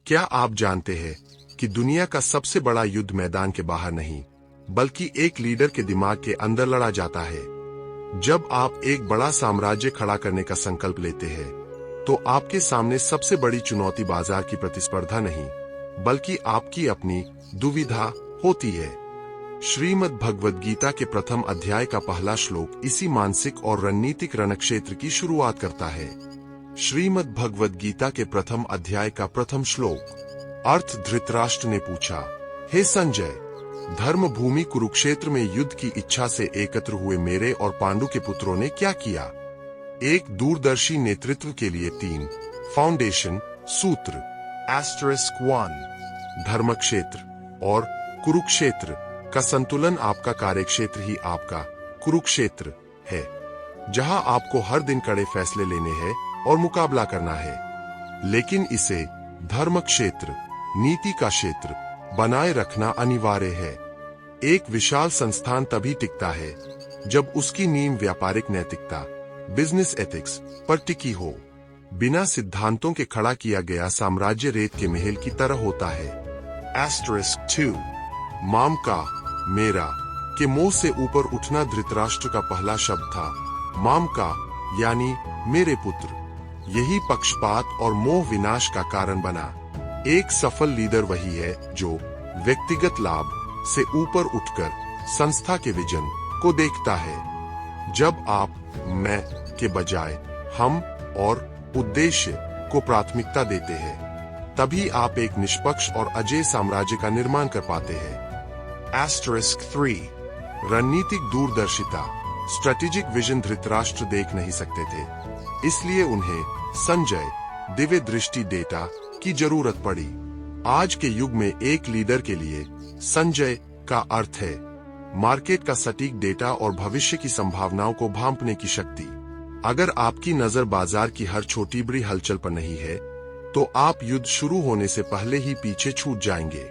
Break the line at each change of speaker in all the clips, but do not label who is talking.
क्या आप जानते हैं कि दुनिया का सबसे बड़ा युद्ध मैदान के बाहर नहीं, बल्कि एक लीडर के दिमाग के अंदर लड़ा जाता है। जब आप एक बड़ा साम्राज्य खड़ा करने का संकल्प लेते हैं, तो आपके सामने सबसे बड़ी चुनौती बाजार की प्रतिस्पर्धा नहीं, बल्कि आपकी अपनी दुविधा होती है। श्रीमद् भगवद गीता के प्रथम अध्याय का पहला श्लोक इसी मानसिक और रणनीतिक रणक्षेत्र की शुरुआत करता है। श्रीमद् भगवद गीता के प्रथम अध्याय का प्रथम श्लोक। अर्थ धृतराष्ट्र ने पूछा, हे संजय, धर्म भूमि कुरुक्षेत्र में युद्ध की इच्छा से एकत्र हुए मेरे और पांडु के पुत्रों ने क्या किया? एक दूरदर्शी नेतृत्व के लिए 3 फाउंडेशन सूत्र *1 धर्मक्षेत्र और कुरुक्षेत्र का संतुलन। आपका कार्यक्षेत्र ही आपका कुरुक्षेत्र है, जहां आपको हर दिन कड़े फैसले लेने हैं और मुकाबला करना है। लेकिन इसे धर्म क्षेत्र, नीति का क्षेत्र बनाए रखना अनिवार्य है। एक विशाल संस्थान तभी टिकता है जब उसकी नींव व्यापारिक नैतिकता, बिजनेस एथिक्स पर टिकी हो। बिना सिद्धांतों के खड़ा किया गया साम्राज्य रेत के महल की तरह होता है। *2 माम का, मेरा के मुंह से ऊपर उठना धृतराष्ट्र का पहला शब्द था। माम का यानी मेरे पुत्र। यही पक्षपात और मोह विनाश का कारण बना। एक सफल लीडर वही है जो व्यक्तिगत लाभ से ऊपर उठकर संस्था के विजन को देखता है। जब आप मैं के बजाय हम और उद्देश्य को प्राथमिकता देते हैं, तभी आप एक निष्पक्ष और अजेय साम्राज्य का निर्माण कर पाते हैं। *3 रणनीतिक दूरदर्शिता, स्ट्रेटेजिक विजन धृतराष्ट्र देख नहीं सकते थे, इसलिए उन्हें संजय दिव्य दृष्टि डेटा की जरूरत पड़ी। आज के युग में एक लीडर के लिए संजय का अर्थ है मार्केट का सटीक डेटा और भविष्य की संभावनाओं को भांपने की शक्ति। अगर आपकी नजर बाजार की हर छोटी बड़ी हलचल पर नहीं है, तो आप युद्ध शुरू होने से पहले ही पीछे छूट जाएंगे।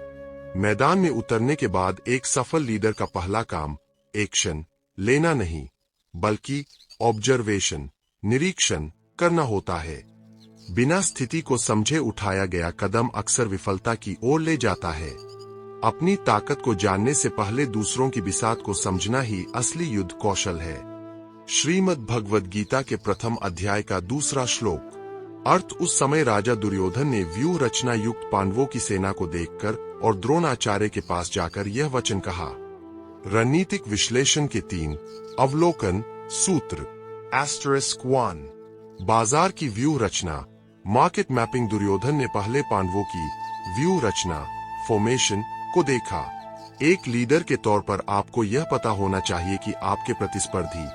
मैदान में उतरने के बाद एक सफल लीडर का पहला काम एक्शन लेना नहीं, बल्कि ऑब्जर्वेशन, निरीक्षण करना होता है। बिना स्थिति को समझे उठाया गया कदम अक्सर विफलता की ओर ले जाता है। अपनी ताकत को जानने से पहले दूसरों की बिसात को समझना ही असली युद्ध कौशल है। श्रीमद् भगवद गीता के प्रथम अध्याय का दूसरा श्लोक। अर्थ उस समय राजा दुर्योधन ने व्यूह रचना युक्त पांडवों की सेना को देखकर और द्रोणाचार्य के पास जाकर यह वचन कहा। रणनीतिक विश्लेषण के 3 अवलोकन सूत्र *1 बाजार की व्यू रचना, मार्केट मैपिंग। दुर्योधन ने पहले पांडवों की व्यू रचना, फॉर्मेशन को देखा। एक लीडर के तौर पर आपको यह पता होना चाहिए कि आपके प्रतिस्पर्धी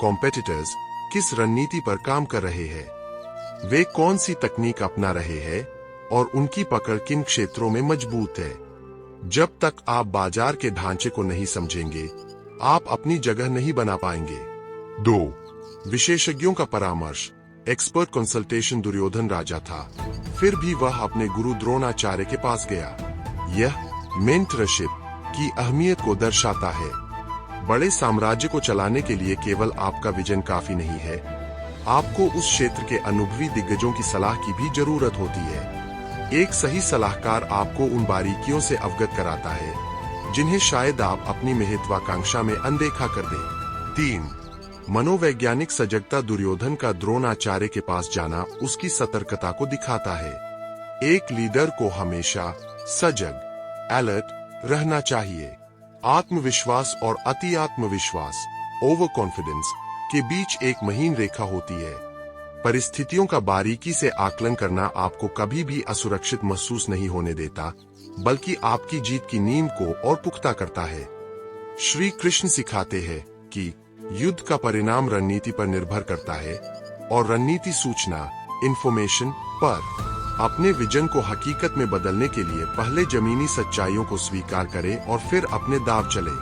कॉम्पिटिटर्स किस रणनीति पर काम कर रहे हैं, वे कौन सी तकनीक अपना रहे हैं और उनकी पकड़ किन क्षेत्रों में मजबूत है। जब तक आप बाजार के ढांचे को नहीं समझेंगे, आप अपनी जगह नहीं बना पाएंगे। 2 विशेषज्ञों का परामर्श, एक्सपर्ट कंसल्टेशन। दुर्योधन राजा था, फिर भी वह अपने गुरु द्रोणाचार्य के पास गया। यह मेंटरशिप की अहमियत को दर्शाता है। बड़े साम्राज्य को चलाने के लिए केवल आपका विजन काफी नहीं है, आपको उस क्षेत्र के अनुभवी दिग्गजों की सलाह की भी जरूरत होती है। एक सही सलाहकार आपको उन बारीकियों से अवगत कराता है जिन्हें शायद आप अपनी महत्वाकांक्षा में अनदेखा कर दें। 3 मनोवैज्ञानिक सजगता। दुर्योधन का द्रोणाचार्य के पास जाना उसकी सतर्कता को दिखाता है। एक लीडर को हमेशा सजग, अलर्ट रहना चाहिए। आत्मविश्वास और अति आत्मविश्वास, ओवर कॉन्फिडेंस के बीच एक महीन रेखा होती है। परिस्थितियों का बारीकी से आकलन करना आपको कभी भी असुरक्षित महसूस नहीं होने देता, बल्कि आपकी जीत की नींव को और पुख्ता करता है। श्री कृष्ण सिखाते हैं कि युद्ध का परिणाम रणनीति पर निर्भर करता है और रणनीति सूचना, इंफॉर्मेशन पर। अपने विजन को हकीकत में बदलने के लिए पहले जमीनी सच्चाइयों को स्वीकार करें और फिर अपने दाव चले।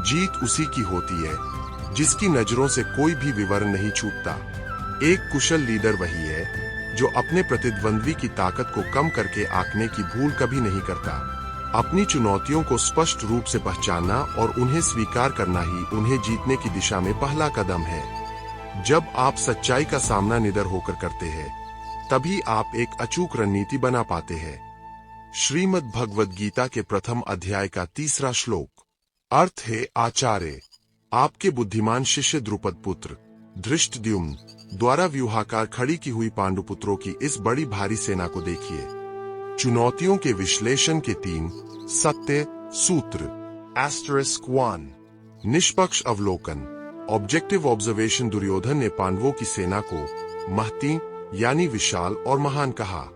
जीत उसी की होती है जिसकी नजरों से कोई भी विवरण नहीं छूटता। एक कुशल लीडर वही है जो अपने प्रतिद्वंद्वी की ताकत को कम करके आंकने की भूल कभी नहीं करता। अपनी चुनौतियों को स्पष्ट रूप से पहचानना और उन्हें स्वीकार करना ही उन्हें जीतने की दिशा में पहला कदम है। जब आप सच्चाई का सामना निडर होकर करते हैं, तभी आप एक अचूक रणनीति बना पाते हैं। श्रीमद् भगवद गीता के प्रथम अध्याय का 3रा श्लोक। अर्थ है, आचार्य, आपके बुद्धिमान शिष्य द्रुपद पुत्र धृष्टद्युम्न द्वारा व्यूहाकार खड़ी की हुई पांडुपुत्रों की इस बड़ी भारी सेना को देखिए। चुनौतियों के विश्लेषण के 3 सत्य सूत्र। *1 निष्पक्ष अवलोकन, ऑब्जेक्टिव ऑब्जर्वेशन। दुर्योधन ने पांडवों की सेना को महती यानी विशाल और महान कहा।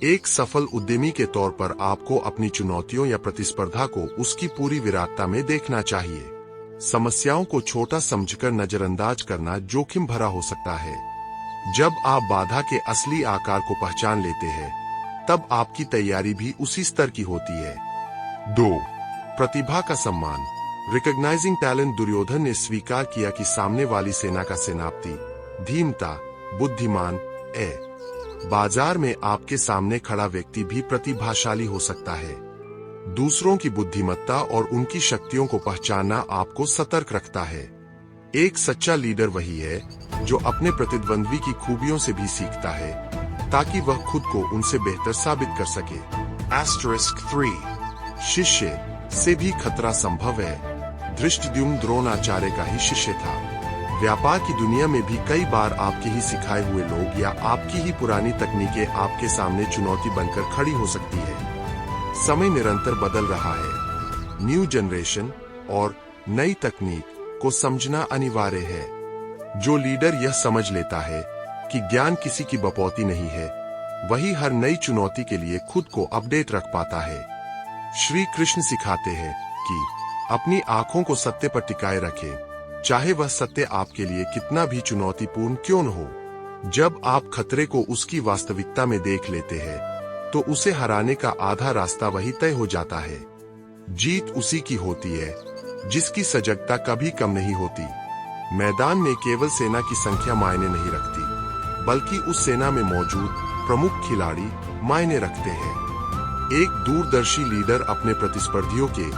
एक सफल उद्यमी के तौर पर आपको अपनी चुनौतियों या प्रतिस्पर्धा को उसकी पूरी विराटता में देखना चाहिए। समस्याओं को छोटा समझकर नजरअंदाज करना जोखिम भरा हो सकता है। जब आप बाधा के असली आकार को पहचान लेते हैं, तब आपकी तैयारी भी उसी स्तर की होती है। 2 प्रतिभा का सम्मान, रिकॉग्नाइजिंग टैलेंट। दुर्योधन ने स्वीकार किया कि सामने वाली सेना का सेनापति धीमता, बुद्धिमान बाजार में आपके सामने खड़ा व्यक्ति भी प्रतिभाशाली हो सकता है। दूसरों की बुद्धिमत्ता और उनकी शक्तियों को पहचानना आपको सतर्क रखता है। एक सच्चा लीडर वही है जो अपने प्रतिद्वंद्वी की खूबियों से भी सीखता है, ताकि वह खुद को उनसे बेहतर साबित कर सके। *3 शिष्य से भी खतरा संभव है। धृष्टद्युम्न द्रोणाचार्य का ही शिष्य था। व्यापार की दुनिया में भी कई बार आपके ही सिखाए हुए लोग या आपकी ही पुरानी तकनीकें आपके सामने चुनौती बनकर खड़ी हो सकती है। समय निरंतर बदल रहा है। न्यू जनरेशन और नई तकनीक को समझना अनिवार्य है। जो लीडर यह समझ लेता है कि ज्ञान किसी की बपौती नहीं है, वही हर नई चुनौती के लिए खुद को अपडेट रख पाता है। श्री कृष्ण सिखाते हैं कि अपनी आंखों को सत्य पर टिकाए रखें, चाहे वह सत्य आपके लिए कितना भी चुनौतीपूर्ण क्यों न हो। जब आप खतरे को उसकी वास्तविकता में देख लेते हैं, तो उसे हराने का आधा रास्ता वही तय हो जाता है। जीत उसी की होती है जिसकी सजगता कभी कम नहीं होती। मैदान में केवल सेना की संख्या मायने नहीं रखती, बल्कि उस सेना में मौजूद प्रमुख खिलाड़ी मायने रखते हैं। एक दूरदर्शी लीडर अपने प्रतिस्पर्धियों के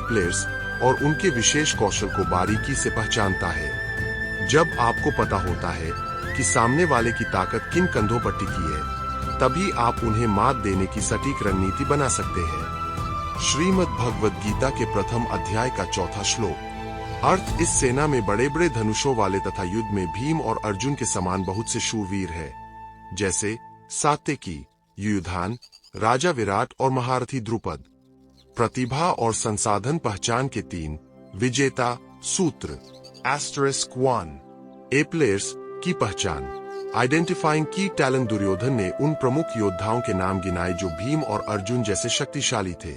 प्लेयर्स और उनके विशेष कौशल को बारीकी से पहचानता है। जब आपको पता होता है कि सामने वाले की ताकत किन कंधों पर टिकी है, तभी आप उन्हें मात देने की सटीक रणनीति बना सकते हैं। श्रीमद् भगवद गीता के प्रथम अध्याय का 4था श्लोक। अर्थ, इस सेना में बड़े बड़े धनुषों वाले तथा युद्ध में भीम और अर्जुन के समान बहुत से शूरवीर है, जैसे सात्यकी, युयुधान, राजा विराट और महारथी द्रुपद। प्रतिभा और संसाधन पहचान के 3 विजेता सूत्र। *1 प्लेयर्स की पहचान, आइडेंटिफाइंग की टैलेंट। दुर्योधन ने उन प्रमुख योद्धाओं के नाम गिनाए जो भीम और अर्जुन जैसे शक्तिशाली थे।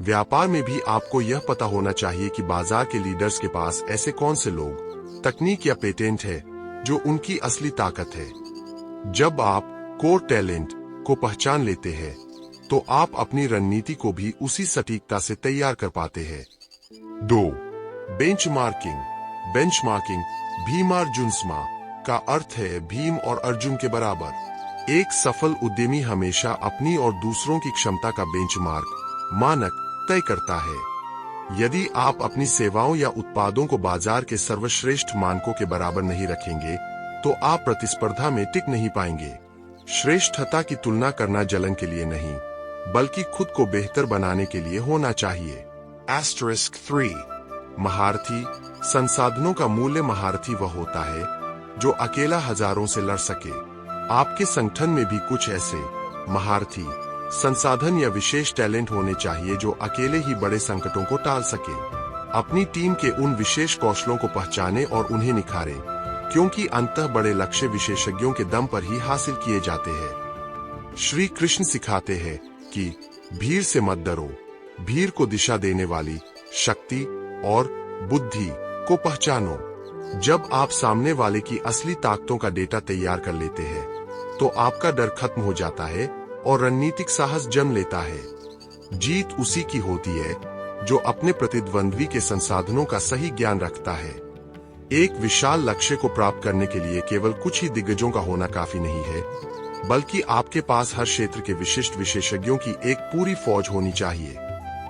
व्यापार में भी आपको यह पता होना चाहिए कि बाजार के लीडर्स के पास ऐसे कौन से लोग, तकनीक या पेटेंट है जो उनकी असली ताकत है। जब आप कोर टैलेंट को पहचान लेते हैं, तो आप अपनी रणनीति को भी उसी सटीकता से तैयार कर पाते हैं। 2 बेंचमार्किंग भीमार्जुनस्मा का अर्थ है भीम और अर्जुन के बराबर। एक सफल उद्यमी हमेशा अपनी और दूसरों की क्षमता का बेंचमार्क मानक तय करता है। यदि आप अपनी सेवाओं या उत्पादों को बाजार के सर्वश्रेष्ठ मानकों के बराबर नहीं रखेंगे, तो आप प्रतिस्पर्धा में टिक नहीं पाएंगे। श्रेष्ठता की तुलना करना जलन के लिए नहीं, बल्कि खुद को बेहतर बनाने के लिए होना चाहिए। *3 महारथी संसाधनों का मूल्य। महारथी वह होता है जो अकेला हजारों से लड़ सके। आपके संगठन में भी कुछ ऐसे महारथी संसाधन या विशेष टैलेंट होने चाहिए जो अकेले ही बड़े संकटों को टाल सके। अपनी टीम के उन विशेष कौशलों को पहचाने और उन्हें निखारें, क्योंकि अंततः बड़े लक्ष्य विशेषज्ञों के दम पर ही हासिल किए जाते हैं। श्री कृष्ण सिखाते हैं कि भीड़ से मत डरो, भीड़ को दिशा देने वाली शक्ति और बुद्धि को पहचानो। जब आप सामने वाले की असली ताकतों का डेटा तैयार कर लेते हैं, तो आपका डर खत्म हो जाता है और रणनीतिक साहस जन्म लेता है। जीत उसी की होती है जो अपने प्रतिद्वंद्वी के संसाधनों का सही ज्ञान रखता है। एक विशाल लक्ष्य को प्राप्त करने के लिए केवल कुछ ही दिग्गजों का होना काफी नहीं है, बल्कि आपके पास हर क्षेत्र के विशिष्ट विशेषज्ञों की एक पूरी फौज होनी चाहिए।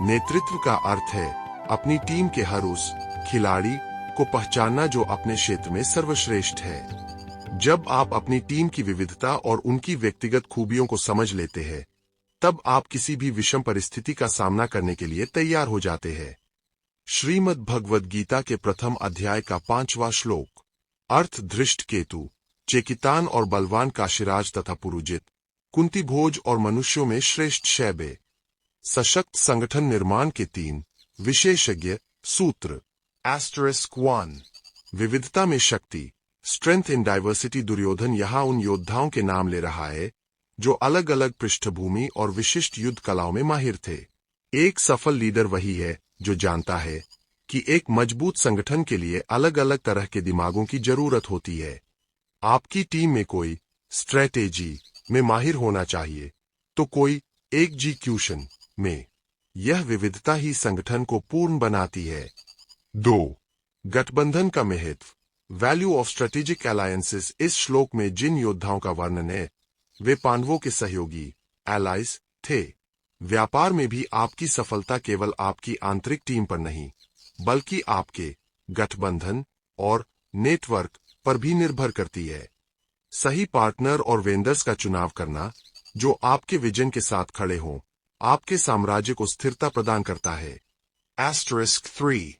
नेतृत्व का अर्थ है अपनी टीम के हर उस खिलाड़ी को पहचानना जो अपने क्षेत्र में सर्वश्रेष्ठ है। जब आप अपनी टीम की विविधता और उनकी व्यक्तिगत खूबियों को समझ लेते हैं, तब आप किसी भी विषम परिस्थिति का सामना करने के लिए तैयार हो जाते हैं। श्रीमद् भगवद गीता के प्रथम अध्याय का 5वां श्लोक। अर्थ धृष्ट केतु, चेकितान और बलवान काशीराज तथा पुरुजित, कुंती भोज और मनुष्यों में श्रेष्ठ शैबे। सशक्त संगठन निर्माण के 3 विशेषज्ञ सूत्र। Asterisk 1 विविधता में शक्ति, स्ट्रेंथ इन डाइवर्सिटी। दुर्योधन यहाँ उन योद्धाओं के नाम ले रहा है जो अलग अलग पृष्ठभूमि और विशिष्ट युद्ध कलाओं में माहिर थे। एक सफल लीडर वही है जो जानता है कि एक मजबूत संगठन के लिए अलग अलग तरह के दिमागों की जरूरत होती है। आपकी टीम में कोई स्ट्रेटेजी में माहिर होना चाहिए तो कोई एग्जीक्यूशन में। यह विविधता ही संगठन को पूर्ण बनाती है। 2 गठबंधन का महत्व, वैल्यू ऑफ स्ट्रेटेजिक अलायंसेस। इस श्लोक में जिन योद्धाओं का वर्णन है वे पांडवों के सहयोगी एलाइज थे। व्यापार में भी आपकी सफलता केवल आपकी आंतरिक टीम पर नहीं बल्कि आपके गठबंधन और नेटवर्क पर भी निर्भर करती है। सही पार्टनर और वेंडर्स का चुनाव करना जो आपके विजन के साथ खड़े हों आपके साम्राज्य को स्थिरता प्रदान करता है। Asterisk 3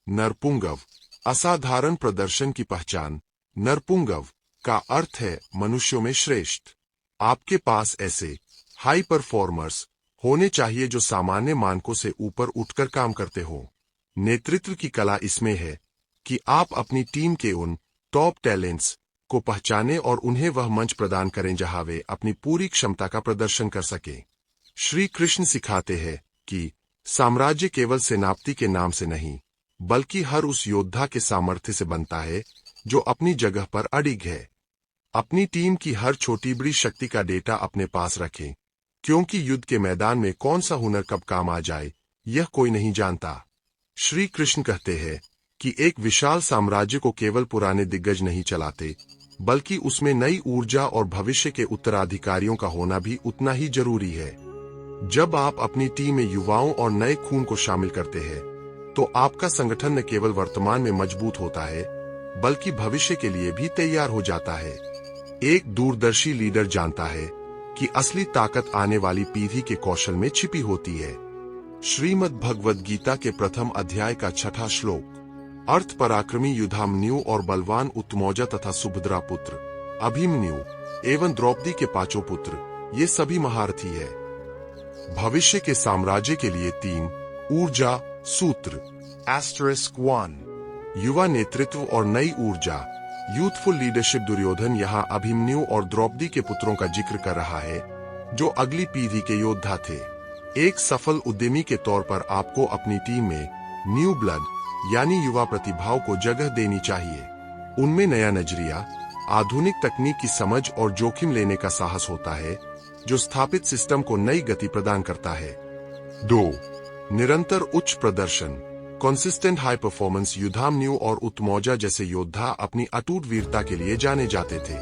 नरपुंगव, असाधारण प्रदर्शन की पहचान। नरपुंगव का अर्थ है मनुष्यों में श्रेष्ठ। आपके पास ऐसे हाई परफॉर्मर्स होने चाहिए जो सामान्य मानकों से ऊपर उठकर काम करते हो। नेतृत्व की कला इसमें है कि आप अपनी टीम के उन टॉप टैलेंट्स को पहचानें और उन्हें वह मंच प्रदान करें जहां वे अपनी पूरी क्षमता का प्रदर्शन कर सकें। श्री कृष्ण सिखाते हैं कि साम्राज्य केवल सेनापति के नाम से नहीं बल्कि हर उस योद्धा के सामर्थ्य से बनता है जो अपनी जगह पर अडिग है। अपनी टीम की हर छोटी बड़ी शक्ति का डेटा अपने पास रखें, क्योंकि युद्ध के मैदान में कौन सा हुनर कब काम आ जाए यह कोई नहीं जानता। श्री कृष्ण कहते हैं कि एक विशाल साम्राज्य को केवल पुराने दिग्गज नहीं चलाते बल्कि उसमें नई ऊर्जा और भविष्य के उत्तराधिकारियों का होना भी उतना ही जरूरी है। जब आप अपनी टीम में युवाओं और नए खून को शामिल करते हैं तो आपका संगठन न केवल वर्तमान में मजबूत होता है बल्कि भविष्य के लिए भी तैयार हो जाता है। एक दूरदर्शी लीडर जानता है कि असली ताकत आने वाली पीढ़ी के कौशल में छिपी होती है। श्रीमद् भगवद गीता के प्रथम अध्याय का 6वां श्लोक। अर्थ पराक्रमी युधामन्यु और बलवान उत्तमौजा तथा सुभद्रा पुत्र अभिमन्यु एवं द्रौपदी के 5 पुत्र ये सभी महारथी है। भविष्य के साम्राज्य के लिए 3 ऊर्जा सूत्र। Asterisk 1 युवा नेतृत्व और नई ऊर्जा, यूथफुल लीडरशिप। दुर्योधन यहाँ अभिमन्यु और द्रौपदी के पुत्रों का जिक्र कर रहा है जो अगली पीढ़ी के योद्धा थे। एक सफल उद्यमी के तौर पर आपको अपनी टीम में न्यू ब्लड यानी युवा प्रतिभाओं को जगह देनी चाहिए। उनमें नया नजरिया, आधुनिक तकनीक की समझ और जोखिम लेने का साहस होता है जो स्थापित सिस्टम को नई गति प्रदान करता है। 2 निरंतर उच्च प्रदर्शन, कंसिस्टेंट हाई परफॉर्मेंस। युधामन्यु और उत्तमौजा जैसे योद्धा अपनी अटूट वीरता के लिए जाने जाते थे।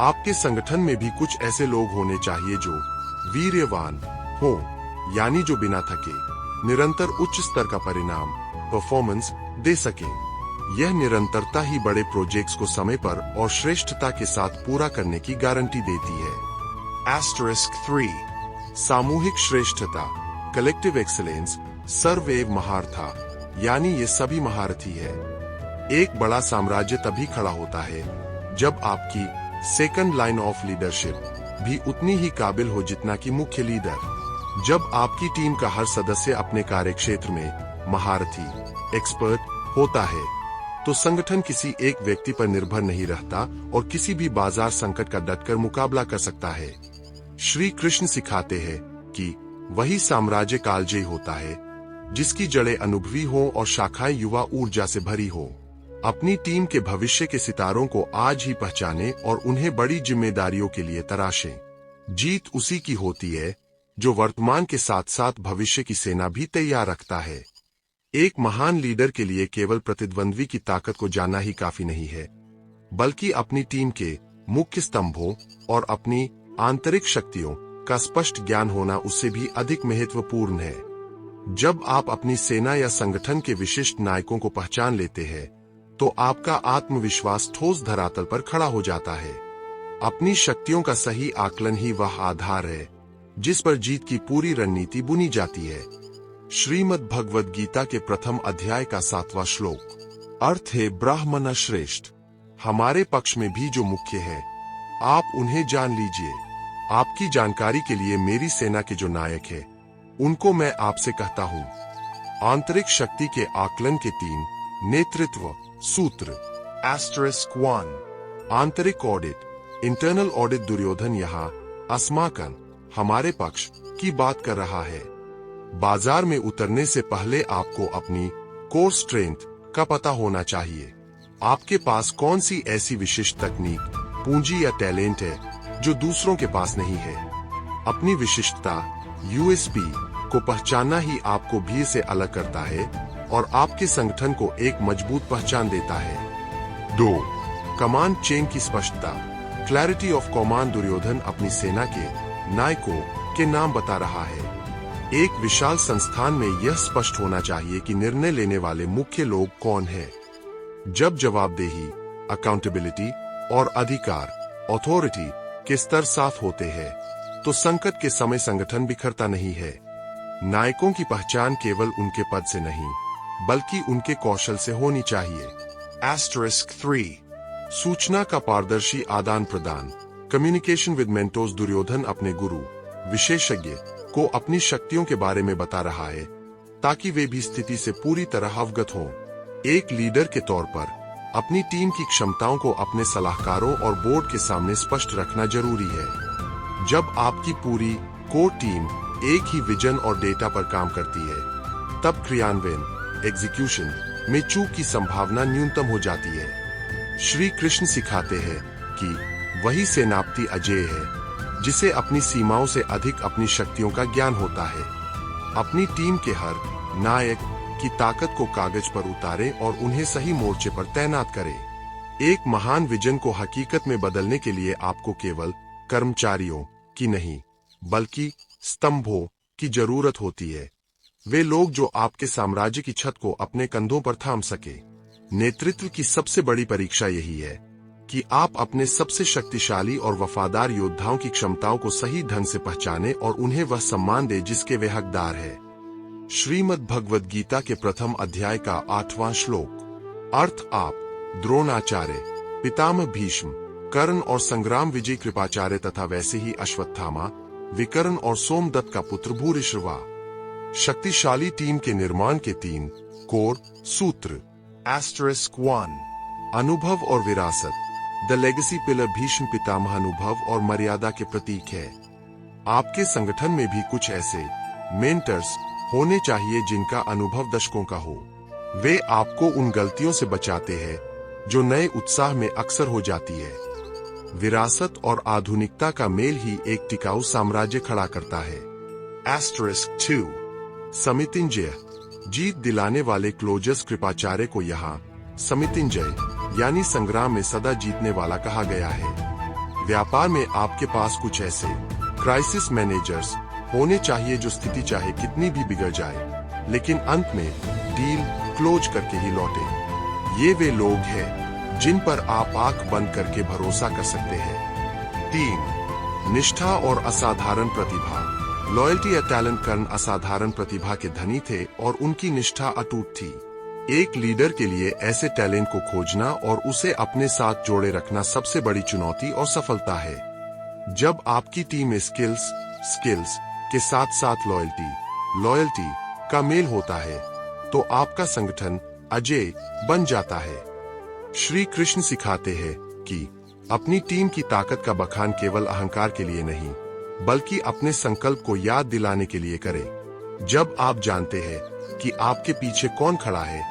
आपके संगठन में भी कुछ ऐसे लोग होने चाहिए जो वीर्यवान हो, यानी जो बिना थके निरंतर उच्च स्तर का परिणाम परफॉर्मेंस दे सके। यह निरंतरता ही बड़े प्रोजेक्ट्स को समय पर और श्रेष्ठता के साथ पूरा करने की गारंटी देती है। Asterisk 3 सामूहिक श्रेष्ठता, कलेक्टिव एक्सीलेंस। सर्वैव महारथा यानी ये सभी महारथी है। एक बड़ा साम्राज्य तभी खड़ा होता है जब आपकी सेकंड लाइन ऑफ लीडरशिप भी उतनी ही काबिल हो जितना कि मुख्य लीडर। जब आपकी टीम का हर सदस्य अपने कार्यक्षेत्र में महारथी एक्सपर्ट होता है तो संगठन किसी एक व्यक्ति पर निर्भर नहीं रहता और किसी भी बाजार संकट का डटकर मुकाबला कर सकता है। श्री कृष्ण सिखाते हैं कि वही साम्राज्य कालजयी होता है जिसकी जड़ें अनुभवी हो और शाखाएं युवा ऊर्जा से भरी हो। अपनी टीम के भविष्य के सितारों को आज ही पहचाने और उन्हें बड़ी जिम्मेदारियों के लिए तराशें। जीत उसी की होती है जो वर्तमान के साथ साथ भविष्य की सेना भी तैयार रखता है। एक महान लीडर के लिए केवल प्रतिद्वंद्वी की ताकत को जानना ही काफी नहीं है बल्कि अपनी टीम के मुख्य स्तंभों और अपनी आंतरिक शक्तियों का स्पष्ट ज्ञान होना उससे भी अधिक महत्वपूर्ण है। जब आप अपनी सेना या संगठन के विशिष्ट नायकों को पहचान लेते हैं तो आपका आत्मविश्वास ठोस धरातल पर खड़ा हो जाता है। अपनी शक्तियों का सही आकलन ही वह आधार है जिस पर जीत की पूरी रणनीति बुनी जाती है। श्रीमद् भगवद गीता के प्रथम अध्याय का 7वां श्लोक। अर्थ है ब्राह्मण श्रेष्ठ। हमारे पक्ष में भी जो मुख्य है, आप उन्हें जान लीजिए। आपकी जानकारी के लिए मेरी सेना के जो नायक है, उनको मैं आपसे कहता हूं। आंतरिक शक्ति के आकलन के 3 नेतृत्व सूत्र। *1 आंतरिक ऑडिट, इंटरनल ऑडिट। दुर्योधन यहाँ अस्माकन, हमारे पक्ष की बात कर रहा है। बाजार में उतरने से पहले आपको अपनी कोर स्ट्रेंथ का पता होना चाहिए। आपके पास कौन सी ऐसी विशिष्ट तकनीक, पूंजी या टैलेंट है जो दूसरों के पास नहीं है। अपनी विशिष्टता यूएसपी को पहचानना ही आपको भीड़ से अलग करता है और आपके संगठन को एक मजबूत पहचान देता है। 2 कमांड चेन की स्पष्टता, क्लैरिटी ऑफ कमांड। दुर्योधन अपनी सेना के नायकों के नाम बता रहा है। एक विशाल संस्थान में यह स्पष्ट होना चाहिए कि निर्णय लेने वाले मुख्य लोग कौन हैं। जब जवाबदेही, अकाउंटेबिलिटी और अधिकार, अथॉरिटी के स्तर साफ होते हैं, तो संकट के समय संगठन बिखरता नहीं है। नायकों की पहचान केवल उनके पद से नहीं, बल्कि उनके कौशल से होनी चाहिए। *3 सूचना का पारदर्शी आदान प्रदान, कम्युनिकेशन विद मेंटोर्स। दुर्योधन अपने गुरु, विशेषज्ञ को अपनी शक्तियों के बारे में बता रहा है, ताकि वे भी स्थिति से पूरी तरह अवगत हों। एक लीडर के तौर पर अपनी टीम की क्षमताओं को अपने सलाहकारों और बोर्ड के सामने स्पष्ट रखना जरूरी है। जब आपकी पूरी कोर टीम एक ही विजन और डेटा पर काम करती है, तब क्रियान्वयन एग्जीक्यूशन में चूक की संभावना न्यूनतम हो जाती है। श्री कृष्ण सिखाते हैं कि वही सेनापति अजेय है जिसे अपनी सीमाओं से अधिक अपनी शक्तियों का ज्ञान होता है। अपनी टीम के हर नायक की ताकत को कागज पर उतारें और उन्हें सही मोर्चे पर तैनात करें। एक महान विजन को हकीकत में बदलने के लिए आपको केवल कर्मचारियों की नहीं, बल्कि स्तंभों की जरूरत होती है। वे लोग जो आपके साम्राज्य की छत को अपने कंधों पर थाम सके। नेतृत्व की सबसे बड़ी परीक्षा यही है कि आप अपने सबसे शक्तिशाली और वफादार योद्धाओं की क्षमताओं को सही ढंग से पहचाने और उन्हें वह सम्मान दे जिसके वे हकदार है। श्रीमद् भगवद गीता के प्रथम अध्याय का 8वां श्लोक। अर्थ आप द्रोणाचार्य, पितामह भीष्म, कर्ण और संग्राम विजय कृपाचार्य तथा वैसे ही अश्वत्थामा, विकर्ण और सोमदत्त का पुत्र भूरिश्रवा। शक्तिशाली टीम के निर्माण के 3 कोर सूत्र। *1 अनुभव और विरासत, the legacy pillar. Bhishma Pitamah अनुभव और मर्यादा के प्रतीक है। आपके संगठन में भी कुछ ऐसे मेंटर्स होने चाहिए जिनका अनुभव दशकों का हो। वे आपको उन गलतियों से बचाते हैं जो नए उत्साह में अक्सर हो जाती है। विरासत और आधुनिकता का मेल ही एक टिकाऊ साम्राज्य खड़ा करता है। *2 समितिंजय, जीत दिलाने वाले। क्लोजस कृपाचार्य को यहाँ समितिंजय यानी संग्राम में सदा जीतने वाला कहा गया है। व्यापार में आपके पास कुछ ऐसे क्राइसिस मैनेजर्स होने चाहिए जो स्थिति चाहे कितनी भी बिगड़ जाए, लेकिन अंत में डील क्लोज करके ही लौटे। ये वे लोग हैं जिन पर आप आंख बंद करके भरोसा कर सकते हैं। 3 निष्ठा और असाधारण प्रतिभा, लॉयल्टी या टैलेंट। कर्ण असाधारण प्रतिभा के धनी थे और उनकी निष्ठा अटूट थी। एक लीडर के लिए ऐसे टैलेंट को खोजना और उसे अपने साथ जोड़े रखना सबसे बड़ी चुनौती और सफलता है। जब आपकी टीम में स्किल्स के साथ साथ लॉयल्टी का मेल होता है, तो आपका संगठन अजेय बन जाता है। श्री कृष्ण सिखाते हैं कि अपनी टीम की ताकत का बखान केवल अहंकार के लिए नहीं, बल्कि अपने संकल्प को याद दिलाने के लिए करें। जब आप जानते हैं कि आपके पीछे कौन खड़ा है,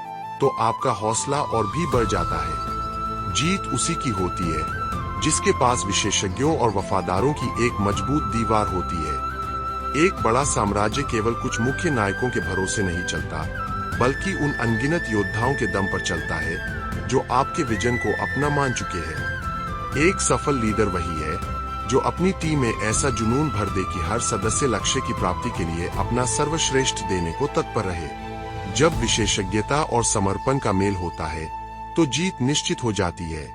तो आपका हौसला और भी बढ़ जाता है। जीत उसी की होती है जिसके पास विशेषज्ञों और वफादारों की एक मजबूत दीवार होती है। एक बड़ा साम्राज्य केवल कुछ मुख्य नायकों के भरोसे नहीं चलता, बल्कि उन अनगिनत योद्धाओं के दम पर चलता है जो आपके विजन को अपना मान चुके हैं। एक सफल लीडर वही है जो अपनी टीम में ऐसा जुनून भर दे कि हर सदस्य लक्ष्य की प्राप्ति के लिए अपना सर्वश्रेष्ठ देने को तत्पर रहे। जब विशेषज्ञता और समर्पण का मेल होता है, तो जीत निश्चित हो जाती है।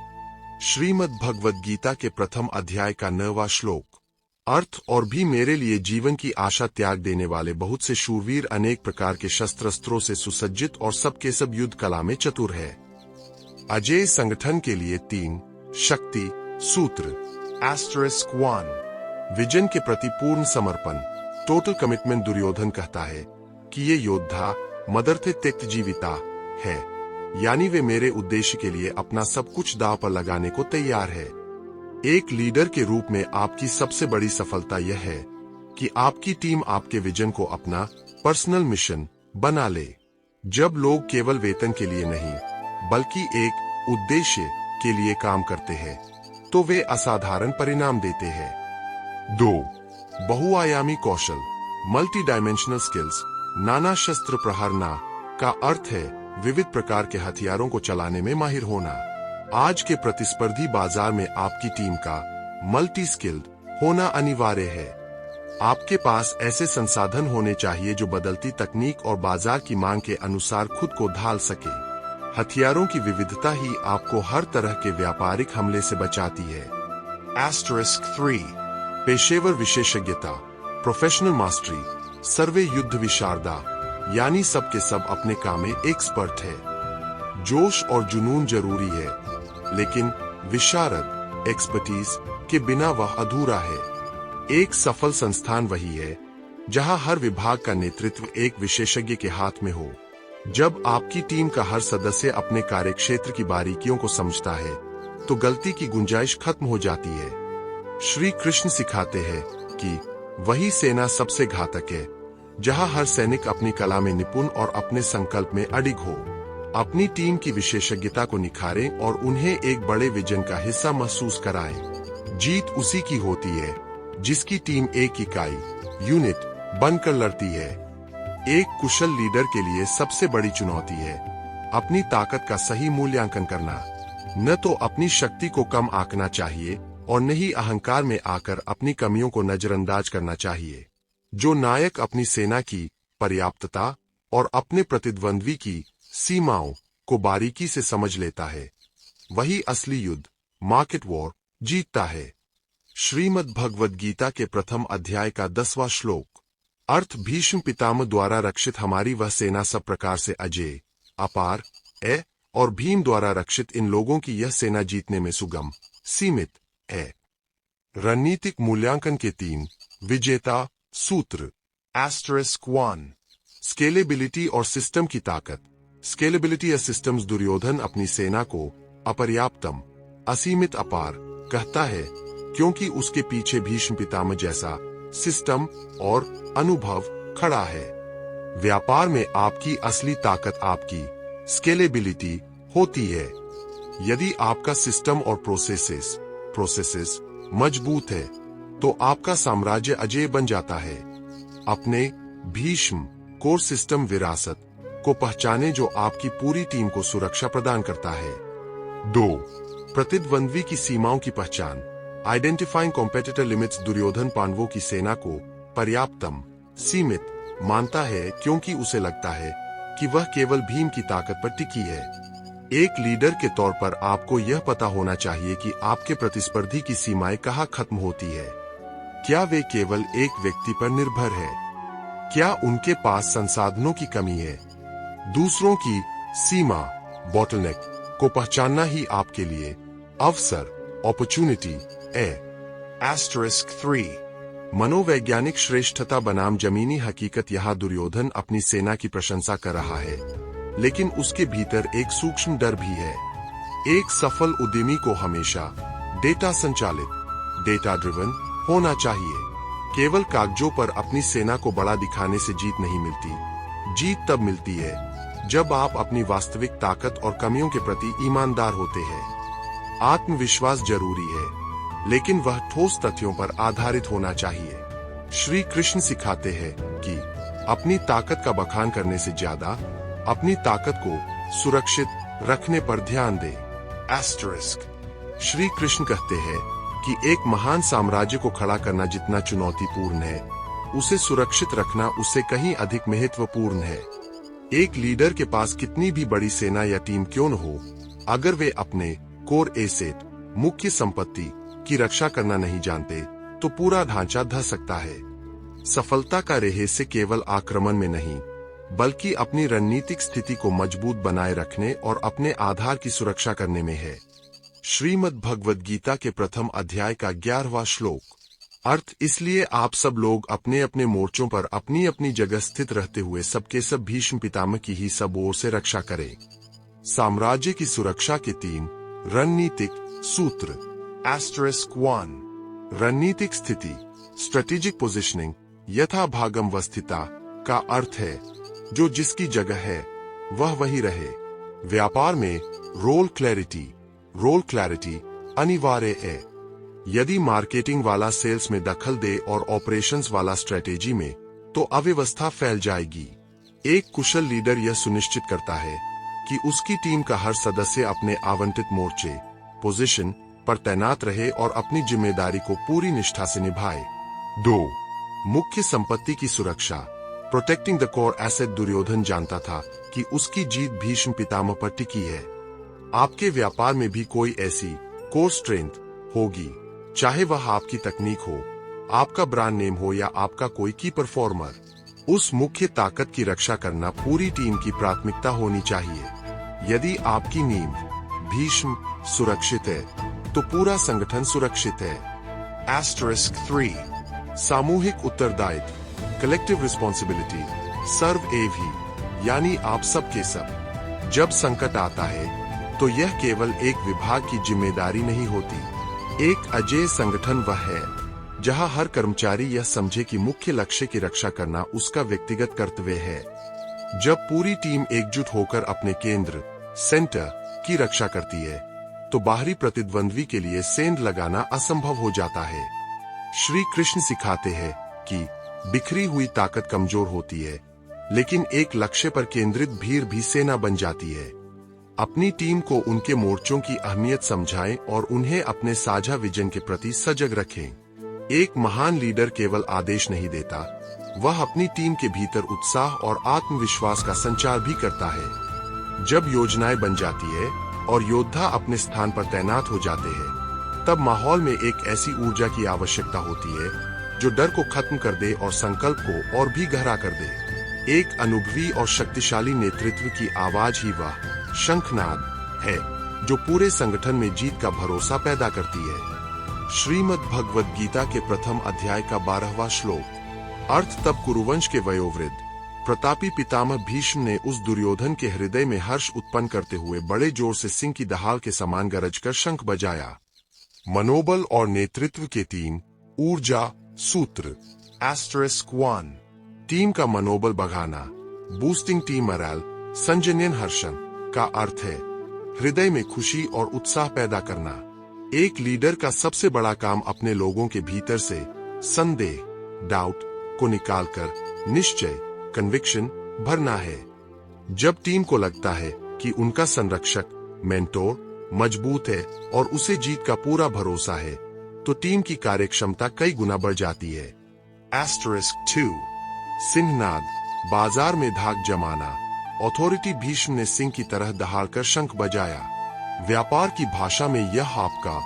श्रीमद् भगवद गीता के प्रथम अध्याय का 9वां श्लोक। अर्थ और भी मेरे लिए जीवन की आशा त्याग देने वाले बहुत से शूरवीर अनेक प्रकार के शस्त्रास्त्रों से सुसज्जित और सबके सब युद्ध कला में चतुर है। अजेय संगठन के लिए 3 शक्ति सूत्र *1 विजन के प्रति पूर्ण समर्पण टोटल कमिटमेंट। दुर्योधन कहता है कि ये योद्धा मदर्थे त्यक्त जीविता है, यानी वे मेरे उद्देश्य के लिए अपना सब कुछ दांव पर लगाने को तैयार है। एक लीडर के रूप में आपकी सबसे बड़ी सफलता यह है कि आपकी टीम आपके विजन को अपना पर्सनल मिशन बना ले। जब लोग केवल वेतन के लिए नहीं बल्कि एक उद्देश्य के लिए काम करते हैं तो वे असाधारण परिणाम देते हैं। 2 बहुआयामी कौशल मल्टी डायमेंशनल स्किल्स। नाना शस्त्र प्रहारना का अर्थ है विविध प्रकार के हथियारों को चलाने में माहिर होना। आज के प्रतिस्पर्धी बाजार में आपकी टीम का मल्टी स्किल्ड होना अनिवार्य है। आपके पास ऐसे संसाधन होने चाहिए जो बदलती तकनीक और बाजार की मांग के अनुसार खुद को ढाल सके। हथियारों की विविधता ही आपको हर तरह के व्यापारिक हमले से बचाती है। *3 पेशेवर विशेषज्ञता प्रोफेशनल मास्टरी। सर्वे युद्ध विशारदा, यानी सबके सब अपने काम में एक्सपर्ट है। जोश और जुनून जरूरी है, लेकिन विशारद एक्सपर्टीज के बिना वह अधूरा है। एक सफल संस्थान वही है जहां हर विभाग का नेतृत्व एक विशेषज्ञ के हाथ में हो। जब आपकी टीम का हर सदस्य अपने कार्यक्षेत्र की बारीकियों को समझता है तो गलती की गुंजाइश खत्म हो जाती है। श्री कृष्ण सिखाते हैं कि वही सेना सबसे घातक है जहां हर सैनिक अपनी कला में निपुण और अपने संकल्प में अडिग हो। अपनी टीम की विशेषज्ञता को निखारें और उन्हें एक बड़े विजन का हिस्सा महसूस कराएं। जीत उसी की होती है जिसकी टीम एक इकाई यूनिट बनकर लड़ती है। एक कुशल लीडर के लिए सबसे बड़ी चुनौती है अपनी ताकत का सही मूल्यांकन करना। न तो अपनी शक्ति को कम आंकना चाहिए और न ही अहंकार में आकर अपनी कमियों को नजरअंदाज करना चाहिए। जो नायक अपनी सेना की पर्याप्तता और अपने प्रतिद्वंद्वी की सीमाओं को बारीकी से समझ लेता है, वही असली युद्ध मार्केट वॉर जीतता है। श्रीमद् भगवद गीता के प्रथम अध्याय का 10वां श्लोक। अर्थ भीष्म पितामह द्वारा रक्षित हमारी वह सेना सब प्रकार से अजेय, अपार है और भीम द्वारा रक्षित इन लोगों की यह सेना जीतने में सुगम सीमित है। रणनीतिक मूल्यांकन के 3 विजेता सूत्र *1 स्केलेबिलिटी और सिस्टम की ताकत। स्केलेबिलिटी या सिस्टम्स। दुर्योधन अपनी सेना को अपर्याप्तम, असीमित, अपार कहता है क्योंकि उसके पीछे भीष्म पितामह जैसा सिस्टम और अनुभव खड़ा है। व्यापार में आपकी असली ताकत आपकी स्केलेबिलिटी होती है। यदि आपका सिस्टम और प्रोसेसेस मजबूत है तो आपका साम्राज्य अजेय बन जाता है। अपने भीष्म कोर सिस्टम विरासत को पहचाने जो आपकी पूरी टीम को सुरक्षा प्रदान करता है। 2 प्रतिद्वंद्वी की सीमाओं की पहचान। Identifying competitor limits. दुर्योधन पांडवों की सेना को पर्याप्तम, सीमित मानता है क्योंकि उसे लगता है कि वह केवल भीम की ताकत पर टिकी है। एक लीडर के तौर पर आपको यह पता होना चाहिए कि आपके प्रतिस्पर्धी की सीमाएं कहां खत्म होती है। क्या वे केवल एक व्यक्ति पर निर्भर है? क्या उनके पास संसाधनों की कमी है? दूसरों की सीमा बॉटलनेक को पहचानना ही आपके लिए अवसर अपॉर्चुनिटी है। *3 मनोवैज्ञानिक श्रेष्ठता बनाम जमीनी हकीकत। यहाँ दुर्योधन अपनी सेना की प्रशंसा कर रहा है, लेकिन उसके भीतर एक सूक्ष्म डर भी है। एक सफल उद्यमी को हमेशा डेटा संचालित, डेटा ड्रिवन होना चाहिए। केवल कागजों पर अपनी सेना को बड़ा दिखाने से जीत नहीं मिलती। जीत तब मिलती है जब आप अपनी वास्तविक ताकत और कमियों के प्रति ईमानदार होते हैं। आत्मविश्वास जरूरी है, लेकिन वह ठोस तथ्यों पर आधारित होना चाहिए। श्री कृष्ण सिखाते हैं कि अपनी ताकत का बखान करने से ज्यादा अपनी ताकत को सुरक्षित रखने पर ध्यान दें। * श्री कृष्ण कहते हैं कि एक महान साम्राज्य को खड़ा करना जितना चुनौतीपूर्ण है, उसे सुरक्षित रखना उससे कहीं अधिक महत्वपूर्ण है। एक लीडर के पास कितनी भी बड़ी सेना या टीम क्यों न हो, अगर वे अपने कोर एसेट, मुख्य संपत्ति की रक्षा करना नहीं जानते, तो पूरा ढांचा ढह सकता है। सफलता का रहस्य केवल आक्रमण में नहीं, बल्कि अपनी रणनीतिक स्थिति को मजबूत बनाए रखने और अपने आधार की सुरक्षा करने में है। श्रीमद् भगवद गीता के प्रथम अध्याय का 11वां श्लोक। अर्थ, इसलिए आप सब लोग अपने अपने मोर्चों पर अपनी अपनी जगह स्थित रहते हुए सबके सब भीष्म पितामह की ही सब ओर से रक्षा करें। साम्राज्य की सुरक्षा के 3 रणनीतिक सूत्र। *1 रणनीतिक स्थिति, स्ट्रेटेजिक पोजिशनिंग, यथा भागम वस्थिता का अर्थ है जो जिसकी जगह है वह वही रहे। व्यापार में रोल क्लैरिटी अनिवार्य है। यदि मार्केटिंग वाला सेल्स में दखल दे और ऑपरेशंस वाला स्ट्रेटेजी में, तो अव्यवस्था फैल जाएगी। एक कुशल लीडर यह सुनिश्चित करता है कि उसकी टीम का हर सदस्य अपने आवंटित मोर्चे पोजीशन पर तैनात रहे और अपनी जिम्मेदारी को पूरी निष्ठा से निभाए। 2 मुख्य संपत्ति की सुरक्षा, protecting the core asset. Duryodhana जानता था कि उसकी जीत भीष्म पितामह पर टिकी है। आपके व्यापार में भी कोई ऐसी कोर स्ट्रेंथ होगी, चाहे वह आपकी तकनीक हो, आपका ब्रांड नेम हो या आपका कोई की परफॉर्मर। उस मुख्य ताकत की रक्षा करना पूरी टीम की प्राथमिकता होनी चाहिए। यदि आपकी नींव भीष्म सुरक्षित है, तो पूरा संगठन सुरक्षित है। *3 सामूहिक उत्तरदायित्व, कलेक्टिव रिस्पॉन्सिबिलिटी। सर्व एवं यानी आप सब के सब। जब संकट आता है तो यह केवल एक विभाग की जिम्मेदारी नहीं होती। एक अजेय संगठन वह है जहां हर कर्मचारी यह समझे कि मुख्य लक्ष्य की रक्षा करना उसका व्यक्तिगत कर्तव्य है। जब पूरी टीम एकजुट होकर अपने केंद्र सेंटर की रक्षा करती है, तो बाहरी प्रतिद्वंद्वी के लिए सेंध लगाना असंभव हो जाता है। श्री कृष्ण सिखाते हैं कि बिखरी हुई ताकत कमजोर होती है, लेकिन एक लक्ष्य पर केंद्रित भीड़ भी सेना बन जाती है। अपनी टीम को उनके मोर्चों की अहमियत समझाएं और उन्हें अपने साझा विजन के प्रति सजग रखें। एक महान लीडर केवल आदेश नहीं देता, वह अपनी टीम के भीतर उत्साह और आत्मविश्वास का संचार भी करता है। जब योजनाएं बन जाती है और योद्धा अपने स्थान पर तैनात हो जाते हैं, तब माहौल में एक ऐसी ऊर्जा की आवश्यकता होती है जो डर को खत्म कर दे और संकल्प को और भी गहरा कर दे। एक अनुभवी और शक्तिशाली नेतृत्व की आवाज ही वह शंखनाद है जो पूरे संगठन में जीत का भरोसा पैदा करती है। श्रीमद् भगवद गीता के प्रथम अध्याय का 12वां श्लोक। अर्थ, तब कुरुवंश के वयोवृद्ध प्रतापी पितामह भीष्म ने उस दुर्योधन के हृदय में हर्ष उत्पन्न करते हुए बड़े जोर से सिंह की दहाड़ के समान गरजकर शंख बजाया। मनोबल और नेतृत्व के 3 ऊर्जा सूत्र। *1 टीम का मनोबल बढ़ाना, बूस्टिंग टीम मोरल। संजनयन हर्षण का अर्थ है हृदय में खुशी और उत्साह पैदा करना। एक लीडर का सबसे बड़ा काम अपने लोगों के भीतर से संदेह डाउट को निकालकर निश्चय कन्विक्शन भरना है। जब टीम को लगता है कि उनका संरक्षक मेंटोर मजबूत है और उसे जीत का पूरा भरोसा है, तो टीम की कार्यक्षमता कई गुना बढ़ जाती है। *2 सिंहनाद, बाजार में धाक जमाना। अथॉरिटी भीष्म ने सिंह की तरह दहाड़कर शंख बजाया। व्यापार की भाषा में यह आपका